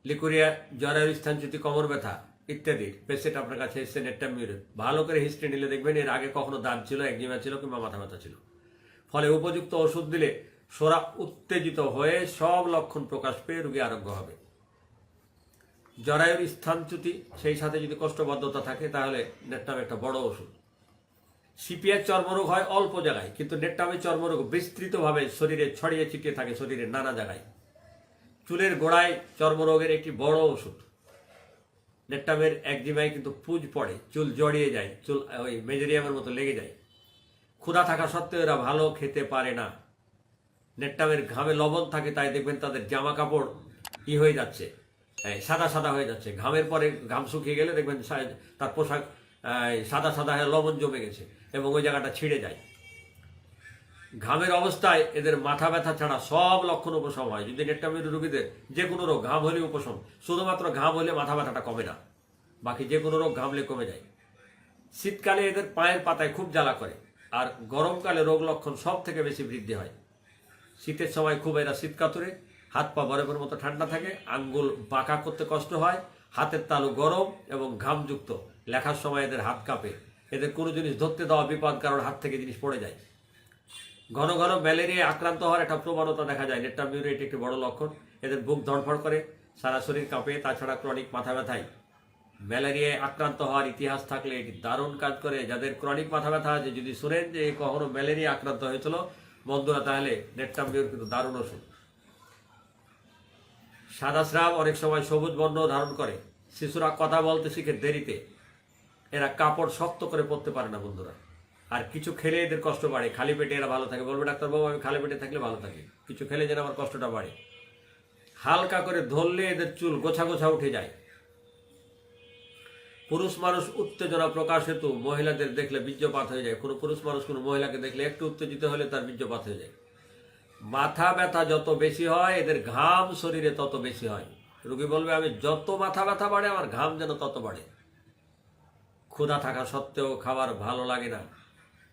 লিকোরিয়া, জরায়ুর স্থানচ্যুতি, কোমর ব্যথা ইত্যাদির পেশেন্ট আপনার কাছে এসছে নেটটামিউরে, ভালো করে হিস্ট্রি নিলে দেখবেন এর আগে কখনো দাঁত ছিল, একজিমা ছিল কিংবা মাথা ব্যথা ছিল। ফলে উপযুক্ত ওষুধ দিলে সোরা উত্তেজিত হয়ে সব লক্ষণ প্রকাশ পেয়ে রোগী আরোগ্য হবে। জরায়ুর স্থানচ্যুতি, সেই সাথে যদি কোষ্ঠবদ্ধতা থাকে তাহলে নেটটাম একটা বড় ওষুধ। সিপিআর চর্মরোগ হয় অল্প জায়গায়, কিন্তু নেটটামের চর্মরোগ বিস্তৃতভাবে শরীরে ছড়িয়ে ছিটিয়ে থাকে, শরীরের নানা জায়গায়। চুলের গোড়ায় চর্মরোগের একটি বড় ওষুধ। নেটটামের একজিমায় কিন্তু পুঁজ পড়ে, চুল জড়িয়ে যায়, চুল ওই মেজেরিয়ামের মতো লেগে যায়। ক্ষুধা থাকা সত্ত্বেও এরা ভালো খেতে পারে না। নেটটামের ঘামে লবণ থাকে, তাই দেখবেন তাদের জামা কাপড় হয়ে যাচ্ছে, সাদা সাদা হয়ে যাচ্ছে। ঘামের পরে ঘাম শুকিয়ে গেলে দেখবেন তার পোশাক সাদা সাদা হয়ে লবণ জমে গেছে এবং ওই জায়গাটা ছিঁড়ে যায়। ঘামের অবস্থায় এদের মাথা ব্যথা ছাড়া সব লক্ষণ উপশম হয়। যদি নেটটামিউর রোগীদের যে কোনো রোগ ঘাম হলে উপশম, শুধুমাত্র ঘাম হলে মাথা ব্যথাটা কমে না, বাকি যে কোনো রোগ ঘামলে কমে যায়। শীতকালে এদের পায়ের পাতায় খুব জ্বালা করে, আর গরমকালে রোগ লক্ষণ সব থেকে বেশি বৃদ্ধি হয়। শীতের সময় খুব এরা শীত কাতুরে, হাত পা বরফের মতো ঠান্ডা থাকে, আঙ্গুল বাঁকা করতে কষ্ট হয়, হাতের তালু গরম এবং ঘামযুক্ত। লেখার সময় এদের হাত কাঁপে, এদের কোনো জিনিস ধরতে দেওয়া বিপদ, কারণ হাত থেকে জিনিস পড়ে যায়। ঘন ঘন ম্যালেরিয়া আক্রান্ত হওয়ার একটা প্রবণতা দেখা যায়। নেটটামিউরে এটি একটি বড় লক্ষণ। এদের বুক ধড়ফড় করে, সারা শরীর কাঁপে। তাছাড়া ক্রনিক মাথা ব্যথায় ম্যালেরিয়ায় আক্রান্ত হওয়ার ইতিহাস থাকলে এটি দারুণ কাজ করে। যাদের ক্রনিক মাথা ব্যথা আছে, যদি শোনেন যে কখনো ম্যালেরিয়া আক্রান্ত হয়েছিল বন্ধুরা, তাহলে নেটটামিউর কিন্তু দারুণ ওষুধ। সাদা স্রাব অনেক সময় সবুজ বর্ণ ধারণ করে। শিশুরা কথা বলতে শিখে দেরিতে, এরা কাপড় শক্ত করে পরতে পারে না বন্ধুরা। আর কিছু খেলে এদের কষ্ট বাড়ে। খালি পেটে এরা ভালো থাকে, বলবে ডাক্তারবাবু আমি খালি পেটে থাকলে ভালো থাকি, কিছু খেলে যেন আমার কষ্টটা বাড়ে। হালকা করে ধরলে এদের চুল গোছা গোছা উঠে যায়। পুরুষ মানুষ উত্তেজনা প্রকাশ হেতু মহিলাদের দেখলে বীর্যপাত হয়ে যায়। কোনো পুরুষ মানুষ কোনো মহিলাকে দেখলে একটু উত্তেজিত হলে তার বীর্যপাত হয়ে যায়। মাথা ব্যথা যত বেশি হয় এদের ঘাম শরীরে তত বেশি হয়। রোগী বলবে আমি যত মাথা ব্যথা বাড়ে আমার ঘাম যেন তত বাড়ে। ক্ষুধা থাকা সত্ত্বেও খাবার ভালো লাগে না।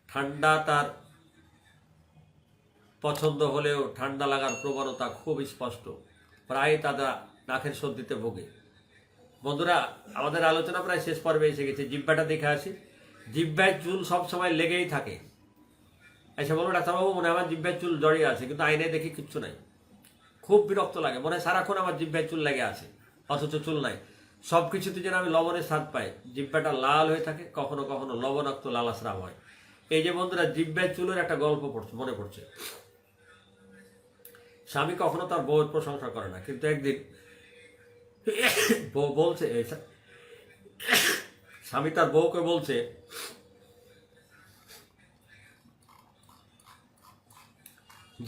ঠান্ডা তার পছন্দ হলেও ঠান্ডা লাগার প্রবণতা খুব স্পষ্ট। প্রায় তারা নাকের সর্দিতে ভোগে। বন্ধুরা, আমাদের আলোচনা প্রায় শেষ পর্বে এসে গেছে। জিহ্বাটা দেখে আসি। জিহ্বায় চুল সবসময় লেগেই থাকে। এসে বলবো ডাক্তারবাবু মনে হয় আমার জিহ্বায় চুল জড়িয়ে আছে, কিন্তু আইনে দেখি কিচ্ছু নাই। খুব বিরক্ত লাগে, মনে হয় সারাক্ষণ আমার জিহ্বায় চুল লেগে আছে, অথচ চুল নাই। সব কিছুতে যেন আমি লবণের স্বাদ পাই। জিহ্বাটা লাল হয়ে থাকে, কখনো কখনো লবণাক্ত লালাস্রাব হয়। এই যে বন্ধুরা, জিহ্বায় চুলের একটা গল্প মনে পড়ছে। স্বামী কখনো তার বউয়ের প্রশংসা করে না, কিন্তু একদিন বউ বলছে, স্বামী তার বউকে বলছে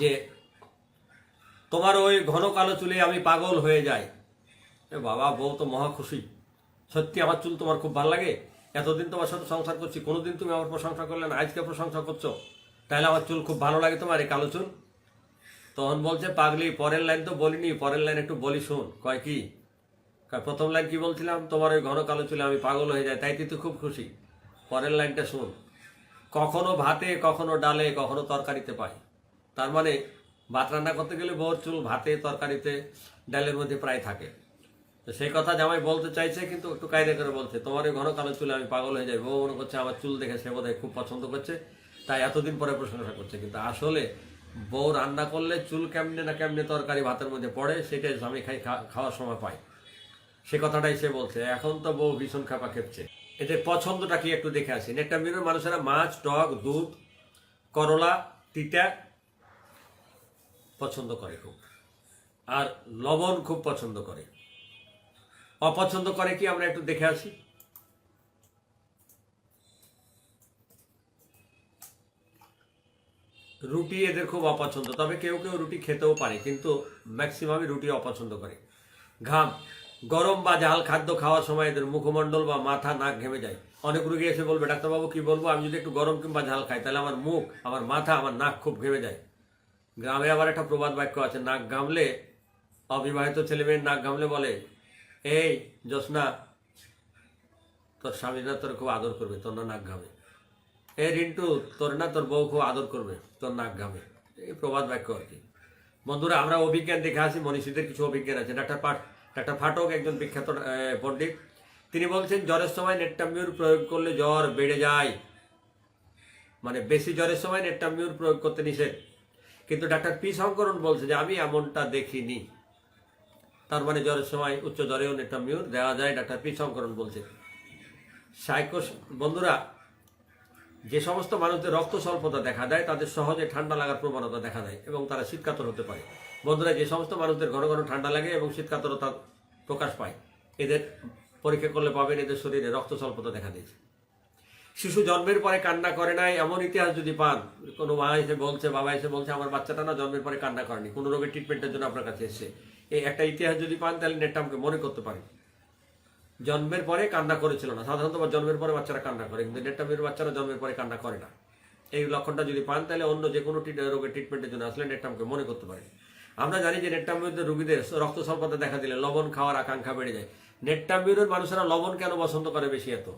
যে তোমার ওই ঘন কালো চুলে আমি পাগল হয়ে যাই। বাবা, বউ তো মহা খুশি, সত্যি আমার চুল তোমার খুব ভালো লাগে, এতদিন তোমার সাথে সংসার করছি, কোনোদিন তুমি আমার প্রশংসা করলে না, আজকে প্রশংসা করছো, তাহলে আমার চুল খুব ভালো লাগে তোমার এই কালো চুল। তখন বলছে পাগলি, পরের লাইন তো বলিনি, পরের লাইন একটু বলি শোন। কয় কি? প্রথম লাইন কি বলছিলাম? তোমার ওই ঘন কালো চুলে আমি পাগল হয়ে যাই, তাই তুই খুব খুশি। পরের লাইনটা শোন। কখনো ভাতে, কখনো ডালে, কখনো তরকারিতে পাই। তার মানে ভাত রান্না করতে গেলে বউর চুল ভাতে, তরকারিতে, ডালের মধ্যে প্রায় থাকে। তো সেই কথা জামাই বলতে চাইছে, কিন্তু একটু কায়দা করে বলছে তোমার ওই ঘন কালো চুলে আমি পাগল হয়ে যাই। বউ মনে করছে আমার চুল দেখে সে বোধহয় খুব পছন্দ করছে, তাই এতদিন পরে প্রশংসা করছে। কিন্তু আসলে বউ রান্না করলে চুল কেমনে না কেমনে তরকারি ভাতের মধ্যে পড়ে, সেটাই স্বামী খাওয়ার সময় পায়। সে কথাটাই সে বলছে। এখন তো বউ ভীষণ খাপা খেপছে। এদের পছন্দটা কি একটু দেখে আসি। নেকটামিনের মানুষেরা মাছ, টক, দুধ, করলা, তিতা পছন্দ করে খুব, আর লবণ খুব পছন্দ করে। অপছন্দ করে কি আমরা একটু দেখে আসি। রুটি এদের খুব অপছন্দ, তবে কেউ কেউ রুটি খেতেও পারে, কিন্তু ম্যাক্সিমামই রুটি অপছন্দ করে। ঘাম, গরম বা ঝাল খাদ্য খাওয়ার সময় এদের মুখমণ্ডল বা মাথা, নাক ঘেমে যায়। অনেক রুগী এসে বলবে ডাক্তারবাবু কি বলবো, আমি যদি একটু গরম কিংবা ঝাল খাই তাহলে আমার মুখ, আমার মাথা, আমার নাক খুব ঘেমে যায়। গ্রামে আবার একটা প্রবাদ বাক্য আছে, নাক ঘামলে, অবিবাহিত ছেলে মেয়ের নাক ঘামলে বলে, এই জোসনা, তোর স্বামী না তোর খুব আদর করবে, তোর না নাক ঘামে। এই রিন্টু, তোর না তোর বউ খুব আদর করবে, তোর নাক ঘামে। এই প্রবাদ বাক্য আর কি। বন্ধুরা, আমরা অভিজ্ঞান দেখে আসি। মনীষীদের কিছু অভিজ্ঞান আছে। ডাক্তার ফাটক একজন বিখ্যাত পণ্ডিত, তিনি বলছেন জ্বরের সময় নেট্টামিউর প্রয়োগ করলে জ্বর বেড়ে যায়। মানে বেশি জ্বরের সময় নেট্টামিউর প্রয়োগ করতে নিষেধ। কিন্তু ডাক্তার পি শঙ্করন বলছে যে আমি এমনটা দেখিনি। তার মানে জ্বরের সময় উচ্চ জ্বরেও নেট্টামিউর দেওয়া যায়, ডাক্তার পি শঙ্করন বলছে। বন্ধুরা, যে সমস্ত মানুষদের রক্ত স্বল্পতা দেখা দেয় তাদের সহজে ঠান্ডা লাগার প্রবণতা দেখা দেয় এবং তারা শীতকাতর হতে পারে। বন্ধুরা, যে সমস্ত মানুষদের ঘন ঘন ঠান্ডা লাগে এবং শীতকাতরতা প্রকাশ পায়, এদের পরীক্ষা করলে পাবেন এদের শরীরে রক্ত স্বল্পতা দেখা দিয়েছে। শিশু জন্মের পরে কান্না করে নাই এমন ইতিহাস যদি পান, কোনো মা এসে বলছে, বাবা এসে বলছে আমার বাচ্চাটা না জন্মের পরে কান্না করেনি, কোনো রোগের ট্রিটমেন্টের জন্য আপনার কাছে এসে, এই একটা ইতিহাস যদি পান, তাহলে নেটটামকে মনে করতে পারেন জন্মের পরে কান্না করেছিল না। সাধারণত জন্মের পরে বাচ্চারা কান্না করে, কিন্তু নেটটামের বাচ্চারা জন্মের পরে কান্না করে না। এই লক্ষণটা যদি পান, তাহলে অন্য যে কোনো রোগের ট্রিটমেন্টের জন্য আসলে নেটটামকে মনে করতে পারেন। আমরা জানি যে নেটটামিউরের রোগীদের রক্ত স্বল্পতা দেখা দিলে লবণ খাওয়ার আকাঙ্ক্ষা বেড়ে যায়। নেটটামিউরের মানুষেরা লবণ কেন পছন্দ করে বেশি এত?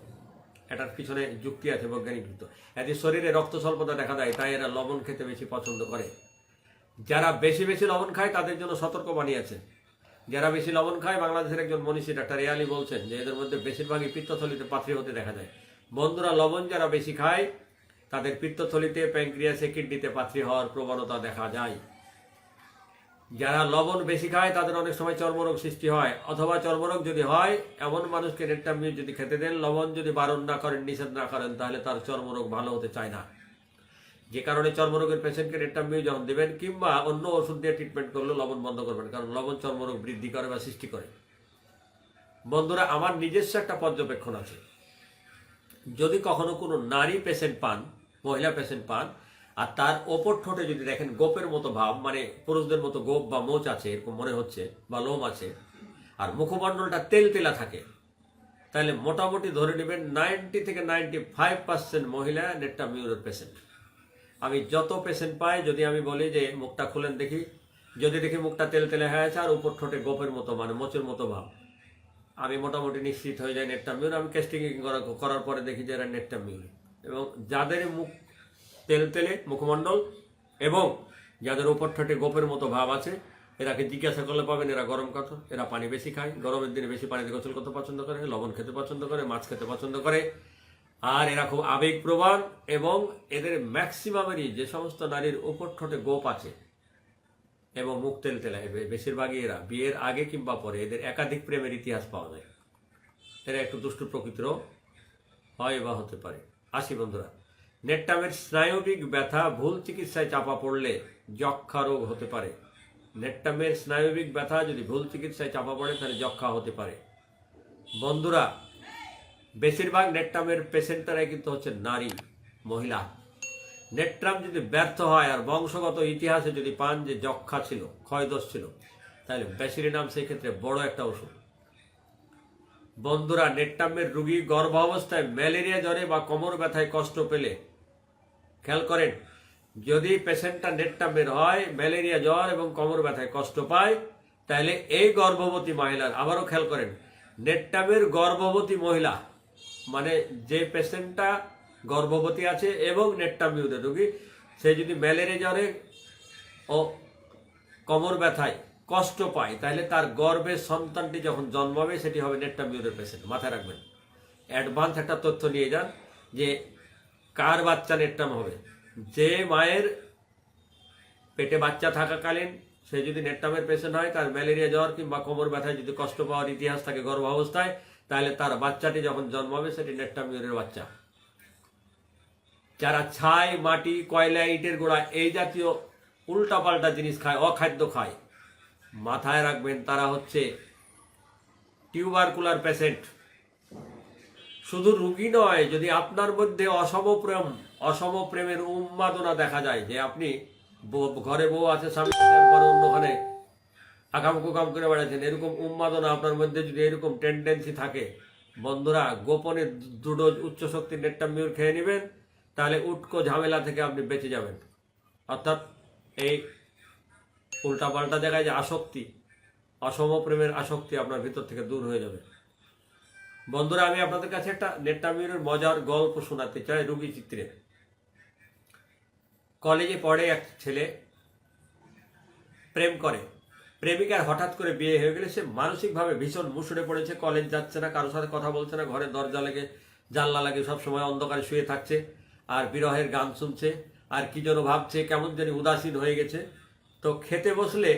এটার পিছনে যুক্তি আছে, বৈজ্ঞানিক যুক্তি। এদের শরীরে রক্ত স্বল্পতা দেখা দেয়, তাই এরা লবণ খেতে বেশি পছন্দ করে। যারা বেশি বেশি লবণ খায় তাদের জন্য সতর্ক বানিয়েছে। যারা বেশি লবণ খায়, বাংলাদেশের একজন মনীষী ডাক্তার এয়ালি বলছেন যে এদের মধ্যে বেশিরভাগই পিত্তথলিতে পাথরি হতে দেখা যায়। বন্ধুরা, লবণ যারা বেশি খায় তাদের পিত্তথলিতে, প্যানক্রিয়াসে, কিডনিতে পাথরি হওয়ার প্রবণতা দেখা যায়। যারা লবণ বেশি খায় তাদের অনেক সময় চর্মরোগ সৃষ্টি হয়, অথবা চর্মরোগ যদি হয়, এমন মানুষকে নেটটামিউর যদি খেতে দেন, লবণ যদি বারণ না করেন, নিষেধ না করেন, তাহলে তার চর্মরোগ ভালো হতে চায় না। যে কারণে চর্মরোগের পেশেন্টকে নেটটামিউ যখন দেবেন কিংবা অন্য ওষুধ দিয়ে ট্রিটমেন্ট করলে লবণ বন্ধ করবেন, কারণ লবণ চর্মরোগ বৃদ্ধি করে বা সৃষ্টি করে। বন্ধুরা, আমার নিজস্ব একটা পর্যবেক্ষণ আছে। যদি কখনো কোনো নারী পেশেন্ট পান, মহিলা পেশেন্ট পান, আর তার ওপর ঠোঁটে যদি দেখেন গোপের মতো ভাব, মানে পুরুষদের মতো গোপ বা মোচ আছে এরকম মনে হচ্ছে, বা লোম আছে, আর মুখমণ্ডলটা তেলতেলা থাকে, তাহলে মোটামুটি ধরে নেবেন 90 থেকে 95% মহিলা নেট্টা মিউরের পেশেন্ট। আমি যত পেশেন্ট পাই, যদি আমি বলি যে মুখটা খুলেন দেখি, যদি দেখি মুখটা তেলতেলে হয়ে আছে আর উপর ঠোঁটে গোপের মতো মানে মোচের মতো ভাব, আমি মোটামুটি নিশ্চিত হয়ে যাই নেট্টা মিউর। আমি টেস্টিং করার পরে দেখি যে এরা নেট্টা মিউর। এবং যাদের মুখ তেলতেলে মুখমণ্ডল এবং যাদের উপর ঠোঁটে গোপের মতো ভাব আছে, এরাকে জিজ্ঞাসা করলে পাবেন এরা গরম কথা, এরা পানি বেশি খায়, গরমের দিনে বেশি পানিতে গোসল করতে পছন্দ করে, লবণ খেতে পছন্দ করে, মাছ খেতে পছন্দ করে, আর এরা খুব আবেগপ্রবণ। এবং এদের ম্যাক্সিমামেরই যে সমস্ত নারীর উপর ঠোঁটে গোপ আছে এবং মুখ তেলতেলা, বেশিরভাগই এরা বিয়ের আগে কিংবা পরে এদের একাধিক প্রেমের ইতিহাস পাওয়া যায়। এরা একটু দুষ্টু প্রকৃতিরও হয় বা হতে পারে। আসি বন্ধুরা, নেট্টামের স্নায়বিক ব্যথা ভুল চিকিৎসায় চাপা পড়লে যক্ষা রোগ হতে পারে। নেট্টামের স্নায়বিক ব্যথা যদি ভুল চিকিৎসায় চাপা পড়ে তাহলে যক্ষা হতে পারে। বন্ধুরা, বেশিরভাগ নেট্টামের পেশেন্টরাই কিন্তু হচ্ছে নারী, মহিলা। নেট্রাম যদি ব্যর্থ হয় আর বংশগত ইতিহাসে যদি পান যে যক্ষা ছিল, ক্ষয়দোষ ছিল, তাহলে ব্যাসিলিনাম সেই ক্ষেত্রে বড় একটা ওষুধ। বন্ধুরা, নেট্টামের রোগী গর্ভাবস্থায় ম্যালেরিয়া জ্বরে বা কোমর ব্যথায় কষ্ট পেলে, খেয়াল করেন, যদি পেশেন্টটা নেট্টামের হয়, ম্যালেরিয়া জ্বর এবং কোমর ব্যথায় কষ্ট পায়, তাহলে এই গর্ভবতী মহিলার, আবারও খেয়াল করেন, নেট্টামের গর্ভবতী মহিলা মানে যে পেশেন্টটা গর্ভবতী আছে এবং নেট্টামিউরের রোগী, সে যদি ম্যালেরিয়া জ্বরে ও কোমর ব্যথায় কষ্ট পায়, তাহলে তার গর্ভের সন্তানটি যখন জন্মাবে সেটি হবে নেট্টামিউরের পেশেন্ট। মাথায় রাখবেন, অ্যাডভান্স একটা তথ্য নিয়ে যান যে কার বাচ্চা নেট্টাম হবে। যে মায়ের পেটে বাচ্চা থাকাকালীন সে যদি নেট্টামের পেশেন্ট হয়, তার ম্যালেরিয়া জ্বর কিংবা কোমর ব্যথায় যদি কষ্ট পাওয়ার ইতিহাস থাকে গর্ভাবস্থায়, তাহলে তার বাচ্চাটি যখন জন্মাবে সেটি নেট্টামিউরের বাচ্চা। যারা ছাই, মাটি, কয়লা, ইটের গোড়া এই জাতীয় উল্টাপাল্টা জিনিস খায়, অখাদ্য খায়, মাথায় রাখবেন তারা হচ্ছে টিউবারকুলার পেশেন্ট। শুধু রুগী নয়, যদি আপনার মধ্যে অসম প্রেমের উন্মাদনা দেখা যায়, যে আপনি ঘরে বউ আছে, স্বামী একবার অন্যখানে আকাম কুকাম করে বেড়াচ্ছেন, এরকম উন্মাদনা আপনার মধ্যে যদি এরকম টেন্ডেন্সি থাকে, বন্ধুরা, গোপনে দুটো উচ্চ শক্তির নেট্টামিউর খেয়ে নেবেন, তাহলে উটকো ঝামেলা থেকে আপনি বেঁচে যাবেন। অর্থাৎ এই উল্টাপাল্টা জায়গায় যে আসক্তি, অসম প্রেমের আসক্তি আপনার ভিতর থেকে দূর হয়ে যাবে। বন্ধুরা, আমি আপনাদের কাছে একটা নেট্টামিউরের মজার গল্প শোনাতে চাই রুগী চিত্রে। কলেজে পড়ে এক ছেলে, প্রেম করে, প্রেমিকার হঠাৎ করে বিয়ে হয়ে গেলে সে মানসিকভাবে ভীষণ মুষড়ে পড়েছে। কলেজ যাচ্ছে না, কারোর সাথে কথা বলছে না, ঘরের দরজা লেগে জানলা লাগে সবসময় অন্ধকারে শুয়ে থাকছে, আর বিরহের গান শুনছে, আর কি যেন ভাবছে, কেমন যেন উদাসীন হয়ে গেছে। তো খেতে বসলে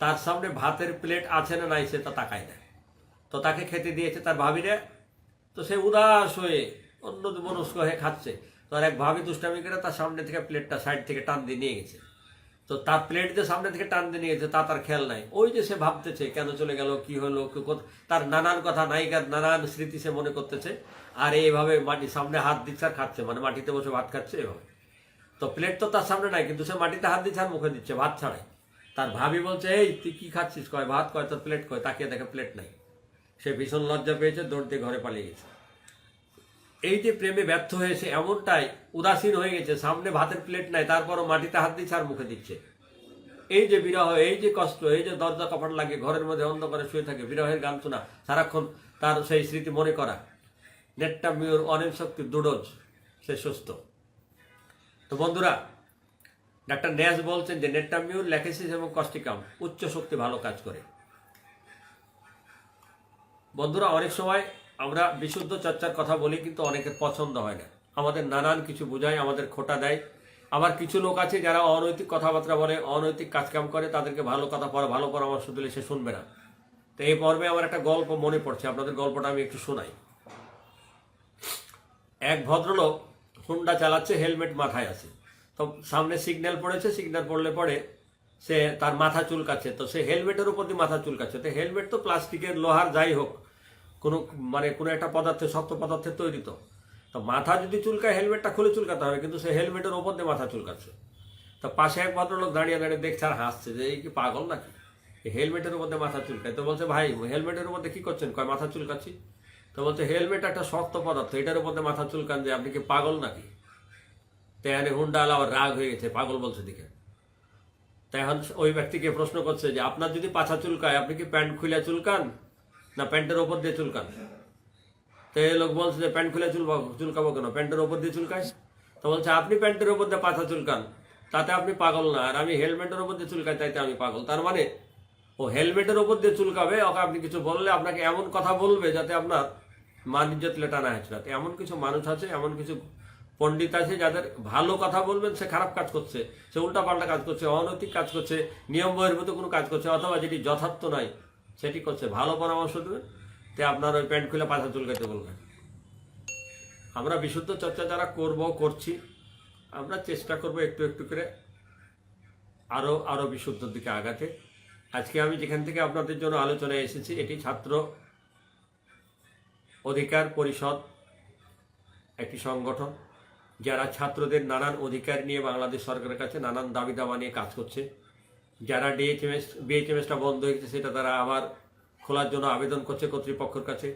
তার সামনে ভাতের প্লেট আছে না নাই সে তা তাকায় না। তো তাকে খেতে দিয়েছে তার ভাবিরে, তো সে উদাস হয়ে অন্য মনস্ক হয়ে খাচ্ছে। তো আর এক ভাবি দুষ্টামি করে তার সামনে থেকে প্লেটটা সাইড থেকে টান দিয়ে নিয়ে গেছে। তো তার প্লেট যে সামনে থেকে টান দিয়ে নিয়ে গেছে তা তার খেয়াল নাই। ওই যে সে ভাবতেছে কেন চলে গেল, কি হলো, তার নানান কথা, নায়িকার নানান স্মৃতি সে মনে করতেছে, আর এইভাবে মাটি সামনে হাত দিচ্ছে আর খাচ্ছে, মানে মাটিতে বসে ভাত খাচ্ছে এভাবে। তো প্লেট তো তার সামনে নাই, কিন্তু সে মাটিতে হাত দিচ্ছে আর মুখে দিচ্ছে ভাত ছাড়াই। তার ভাবি বলছে, এই তুই কি খাচ্ছিস? কয় ভাত। কয় তোর প্লেট কয়? তাকিয়ে দেখে প্লেট নাই। সে ভীষণ লজ্জা পেয়েছে, দৌড়তে ঘরে পালিয়ে গেছে। এই যে প্রেমে ব্যর্থ হয়েছে, এমনটাই উদাসীন হয়ে গেছে, সামনে ভাতের প্লেট নাই, তারপরও মাটিতে হাত দিচ্ছে আর মুখে দিচ্ছে। এই যে বিরহ, এই যে কষ্ট, এই যে দরজা কপাট লাগে, ঘরের মধ্যে অন্ধকারে শুয়ে থাকে, বিরহের গান শোনা, সারাক্ষণ তার সেই স্মৃতি মনে করা, নেট্টামিউর অনেক শক্তি দুডোজ, সে সুস্থ। তো বন্ধুরা, ডাক্তার ন্যাস বলছেন যে নেট্টামিউর, ল্যাকেসিস এবং কস্টিকাম উচ্চ শক্তি ভালো কাজ করে। বন্ধুরা, অনেক সময় আমরা বিশুদ্ধ চর্চার কথা বলি, কিন্তু অনেকের পছন্দ হয় না, আমাদের নানান কিছু বোঝায়, আমাদের খোটা দেয়। আবার কিছু লোক আছে যারা অনৈতিক কথাবার্তা বলে, অনৈতিক কাজকাম করে, তাদেরকে ভালো কথা, ভালো পরামর্শ দিলে সে শুনবে না। তো এই পর্বে আমার একটা গল্প মনে পড়ছে, আপনাদের গল্পটা আমি একটু শোনাই। এক ভদ্রলোক হুন্ডা চালাচ্ছে, হেলমেট মাথায় আছে। তো সামনে সিগন্যাল পড়েছে, সিগন্যাল পড়লে পরে সে তার মাথা চুলকাচ্ছে। তো সে হেলমেটের উপর দিয়ে মাথা চুলকাচ্ছে। তো হেলমেট তো প্লাস্টিকের, লোহার, যাই হোক, কোনো একটা পদার্থের, শক্ত পদার্থের তৈরি। তো তো মাথা যদি চুলকায় হেলমেটটা খুলে চুলকাতে হবে, কিন্তু সে হেলমেটের ওপর দিয়ে মাথা চুলকাচ্ছে। তো পাশে এক ভদ্রলোক দাঁড়িয়ে দাঁড়িয়ে দেখছে আর হাসছে যে এই কি পাগল নাকি, হেলমেটের উপর দিয়ে মাথা চুলকায়। তো বলছে ভাই হেলমেটের উপর দিয়ে কি করছেন? কয় মাথা চুলকাচ্ছি। তো বলছে হেলমেট একটা শক্ত পদার্থ, এটার উপর দিয়ে মাথা চুলকান যে আপনি কি পাগল নাকি? তো এখানে হুন্ডা আলা আবার রাগ হয়ে গেছে, পাগল বলছে দিকে। তো এখন ওই ব্যক্তিকে প্রশ্ন করছে যে আপনার যদি পাছা চুলকায় আপনি কি প্যান্ট খুলে চুলকান না প্যান্টের ওপর দিয়ে চুলকান? তো এই লোক বলছে যে প্যান্ট খুলে চুলকাবো কেন, প্যান্টের ওপর দিয়ে চুলকায়। তো বলছে আপনি প্যান্টের ওপর দিয়ে পাছা চুলকান তাতে আপনি পাগল না, আর আমি হেলমেটের ওপর দিয়ে চুলকাই তাইতে আমি পাগল। তার মানে ও হেলমেটের ওপর দিয়ে চুলকাবে, ওকে আপনি কিছু বললে আপনাকে এমন কথা বলবে যাতে আপনার মান ইজ্জত লেটানা হয়েছিল। এমন কিছু মানুষ আছে, এমন কিছু পণ্ডিত আছে যাদের ভালো কথা বলবেন সে খারাপ কাজ করছে, সে উল্টাপাল্টা কাজ করছে, অনৈতিক কাজ করছে, নিয়ম বহির্ভূত কোনো কাজ করছে, অথবা যেটি যথার্থ নয় সেটি করছে। ভালো পরামর্শ দেবেন তে আপনার ওই প্যান্ট খুলে পাছা চুলকাতে বলবেন। আমরা বিশুদ্ধ চর্চা যারা করছি, আমরা চেষ্টা করব একটু একটু করে আরো আরো বিশুদ্ধর দিকে আগাতে। আজকে আমি যেখান থেকে আপনাদের জন্য আলোচনায় এসেছি এটি ছাত্র অধিকার পরিষদ, একটি সংগঠন যারা ছাত্রদের নানান অধিকার নিয়ে বাংলাদেশ সরকারের কাছে নানান দাবি দাওয়া নিয়ে কাজ করছে। যারা বিএইচএমএসটা বন্ধ হয়ে গেছে সেটা তারা আবার খোলার জন্য আবেদন করছে কর্তৃপক্ষের কাছে।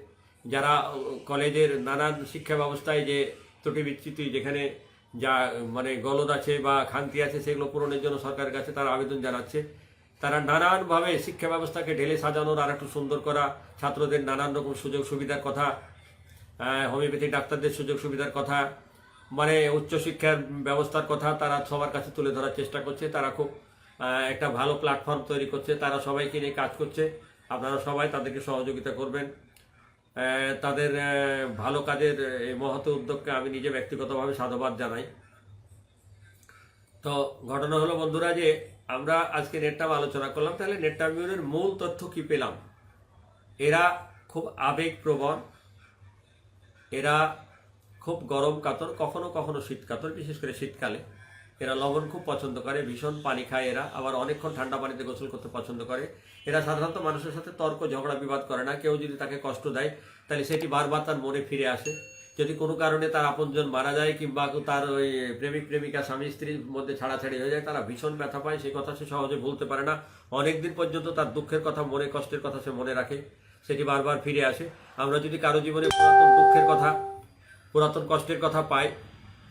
যারা কলেজের নানান শিক্ষা ব্যবস্থায় যে ত্রুটি বিচ্যুতি, যেখানে যা মানে গলদ আছে বা খান্তি আছে, সেগুলো পূরণের জন্য সরকারের কাছে তারা আবেদন জানাচ্ছে। তারা নানানভাবে শিক্ষা ব্যবস্থাকে ঢেলে সাজানোর আর একটু সুন্দর করা, ছাত্রদের নানান রকম সুযোগ সুবিধার কথা, হোমিওপ্যাথি ডাক্তারদের সুযোগ সুবিধার কথা, মানে উচ্চশিক্ষার ব্যবস্থার কথা তারা সবার কাছে তুলে ধরার চেষ্টা করছে। তারা খুব একটা ভালো প্ল্যাটফর্ম তৈরি করছে, তারা সবাইকে নিয়ে কাজ করছে। আপনারা সবাই তাদেরকে সহযোগিতা করবেন। তাদের ভালো কাজের এই মহৎ উদ্যোগকে আমি নিজে ব্যক্তিগতভাবে সাধুবাদ জানাই। তো ঘটনা হলো বন্ধুরা যে আমরা আজকে নেটটাম আলোচনা করলাম, তাহলে নেটটামিউরের মূল তথ্য কি পেলাম? এরা খুব আবেগপ্রবণ, এরা খুব গরম কাতর, কখনো কখনো শীত কাতর, বিশেষ করে শীতকালে। এরা লবণ খুব পছন্দ করে, ভীষণ পানি খায় এরা, আবার অনেকক্ষণ ঠান্ডা পানিতে গোসল করতে পছন্দ করে। এরা সাধারণত মানুষের সাথে তর্ক ঝগড়া বিবাদ করে না। কেউ যদি তাকে কষ্ট দেয় তাহলে সেটি বারবার তার মনে ফিরে আসে। যদি কোনো কারণে তার আপনজন মারা যায় কিংবা তার ওই প্রেমিক প্রেমিকা স্বামী স্ত্রীর মধ্যে ছাড়াছাড়ি হয়ে যায়, তারা ভীষণ ব্যথা পায়, সেই কথা সে সহজে ভুলতে পারে না। অনেকদিন পর্যন্ত তার দুঃখের কথা, মনে কষ্টের কথা সে মনে রাখে, সেটি বারবার ফিরে আসে। আমরা যদি কারো জীবনে পুরাতন দুঃখের কথা, পুরাতন কষ্টের কথা পাই,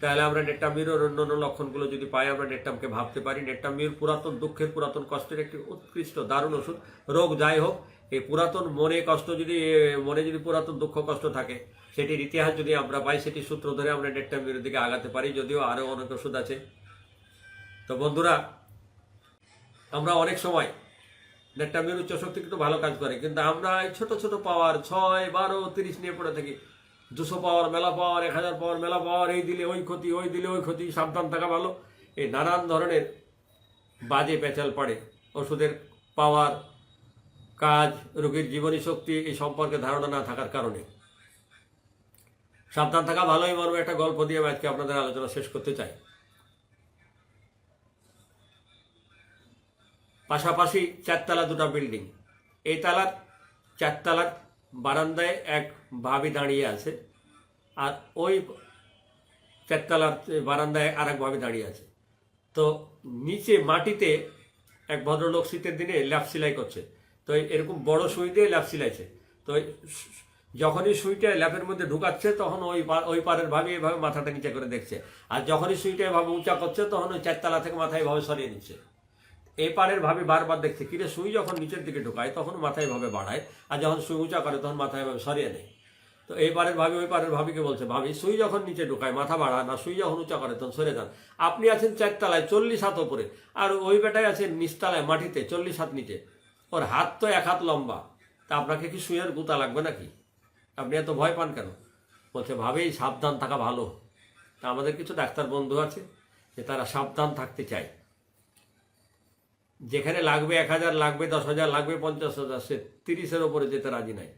তাহলে আমরা নেট্টামিউরের অন্য লক্ষণগুলো যদি পাই, আমরা নেট্টামকে ভাবতে পারি নেট্টামিউর পুরাতন দুঃখের, পুরাতন কষ্টের একটি উৎকৃষ্ট দারুণ ওষুধ। রোগ যাই হোক, এই পুরাতন মনে কষ্ট যদি, মনে যদি পুরাতন দুঃখ কষ্ট থাকে, সেটির ইতিহাস যদি আমরা পাই, সেটি সূত্র ধরে আমরা নেট্টামিউরের দিকে আগাতে পারি, যদিও আরও অনেক ওষুধ আছে। তো বন্ধুরা, আমরা অনেক সময় নেট্টামিউর উচ্চ শক্তি কিন্তু ভালো কাজ করে, কিন্তু আমরা এই ছোট ছোট পাওয়ার 6, 12, 30 নিয়ে পড়ে থাকি। 200 পাওয়ার মেলা পাওয়ার, 1000 পাওয়ার মেলা পাওয়ার, এই দিলে ওই ক্ষতি, ওই দিলে ওই ক্ষতি, সাবধান থাকা ভালো, এই নানান ধরনের বাজে পেঁচাল পড়ে। ওষুধের পাওয়ার, কাজ, রোগীর জীবনী শক্তি এই সম্পর্কে ধারণা না থাকার কারণে। সাবধান থাকা ভালোই মর্মে একটা গল্প দিয়ে আজকে আপনাদের আলোচনা শেষ করতে চাই। পাশাপাশি 4 তলা দুটো বিল্ডিং, এই তালার 4 তলার বারান্দায় এক ভাবি দাঁড়িয়ে আছে, আর ওই 4 তলার বারান্দায় আর এক ভাবি দাঁড়িয়ে আছে। তো নিচে মাটিতে এক ভদ্রলোক শীতের দিনে ল্যাপ সেলাই করছে। তো এরকম বড় সুই দিয়ে ল্যাপ সেলাইছে। তো যখনই সুইটা ল্যাপের মধ্যে ঢুকাচ্ছে তখন ওই পারের ভাবি এভাবে মাথাটা নিচে করে দেখছে, আর যখনই সুইটা এভাবে উঁচা করছে তখন ওই 4 তলা থেকে মাথা এভাবে সরিয়ে নিচ্ছে। এই পারের ভাবি বারবার দেখছে, কিরে সুই যখন নিচের দিকে ঢোকায় তখন মাথায় এভাবে বাড়ায়, আর যখন সুই উঁচা করে তখন মাথায় এভাবে সরিয়ে নেয়। তো এই পারের ভাবি ওই পারের ভাবিকে বলছে, ভাবি সুই যখন নিচে ঢোকায় মাথা বাড়ান, আর সুই যখন উঁচা করে তখন সরে যান। আপনি আছেন 4 তলায় 40 হাত ওপরে, আর ওই বেটায় আছে নিচতলায় মাটিতে 40 হাত নিচে, ওর হাত তো 1 হাত লম্বা, তা আপনাকে কি সুইয়ের গুতা লাগবে নাকি? আপনি এত ভয় পান কেন? বলছে, ভাবি সাবধান থাকা ভালো। তা আমাদের কিছু ডাক্তার বন্ধু আছে যে তারা সাবধান থাকতে চায়, যেখানে লাগবে 1000, লাগবে 10,000, লাগবে 50,000, সে 30-এর ওপরে যেতে রাজি নাই।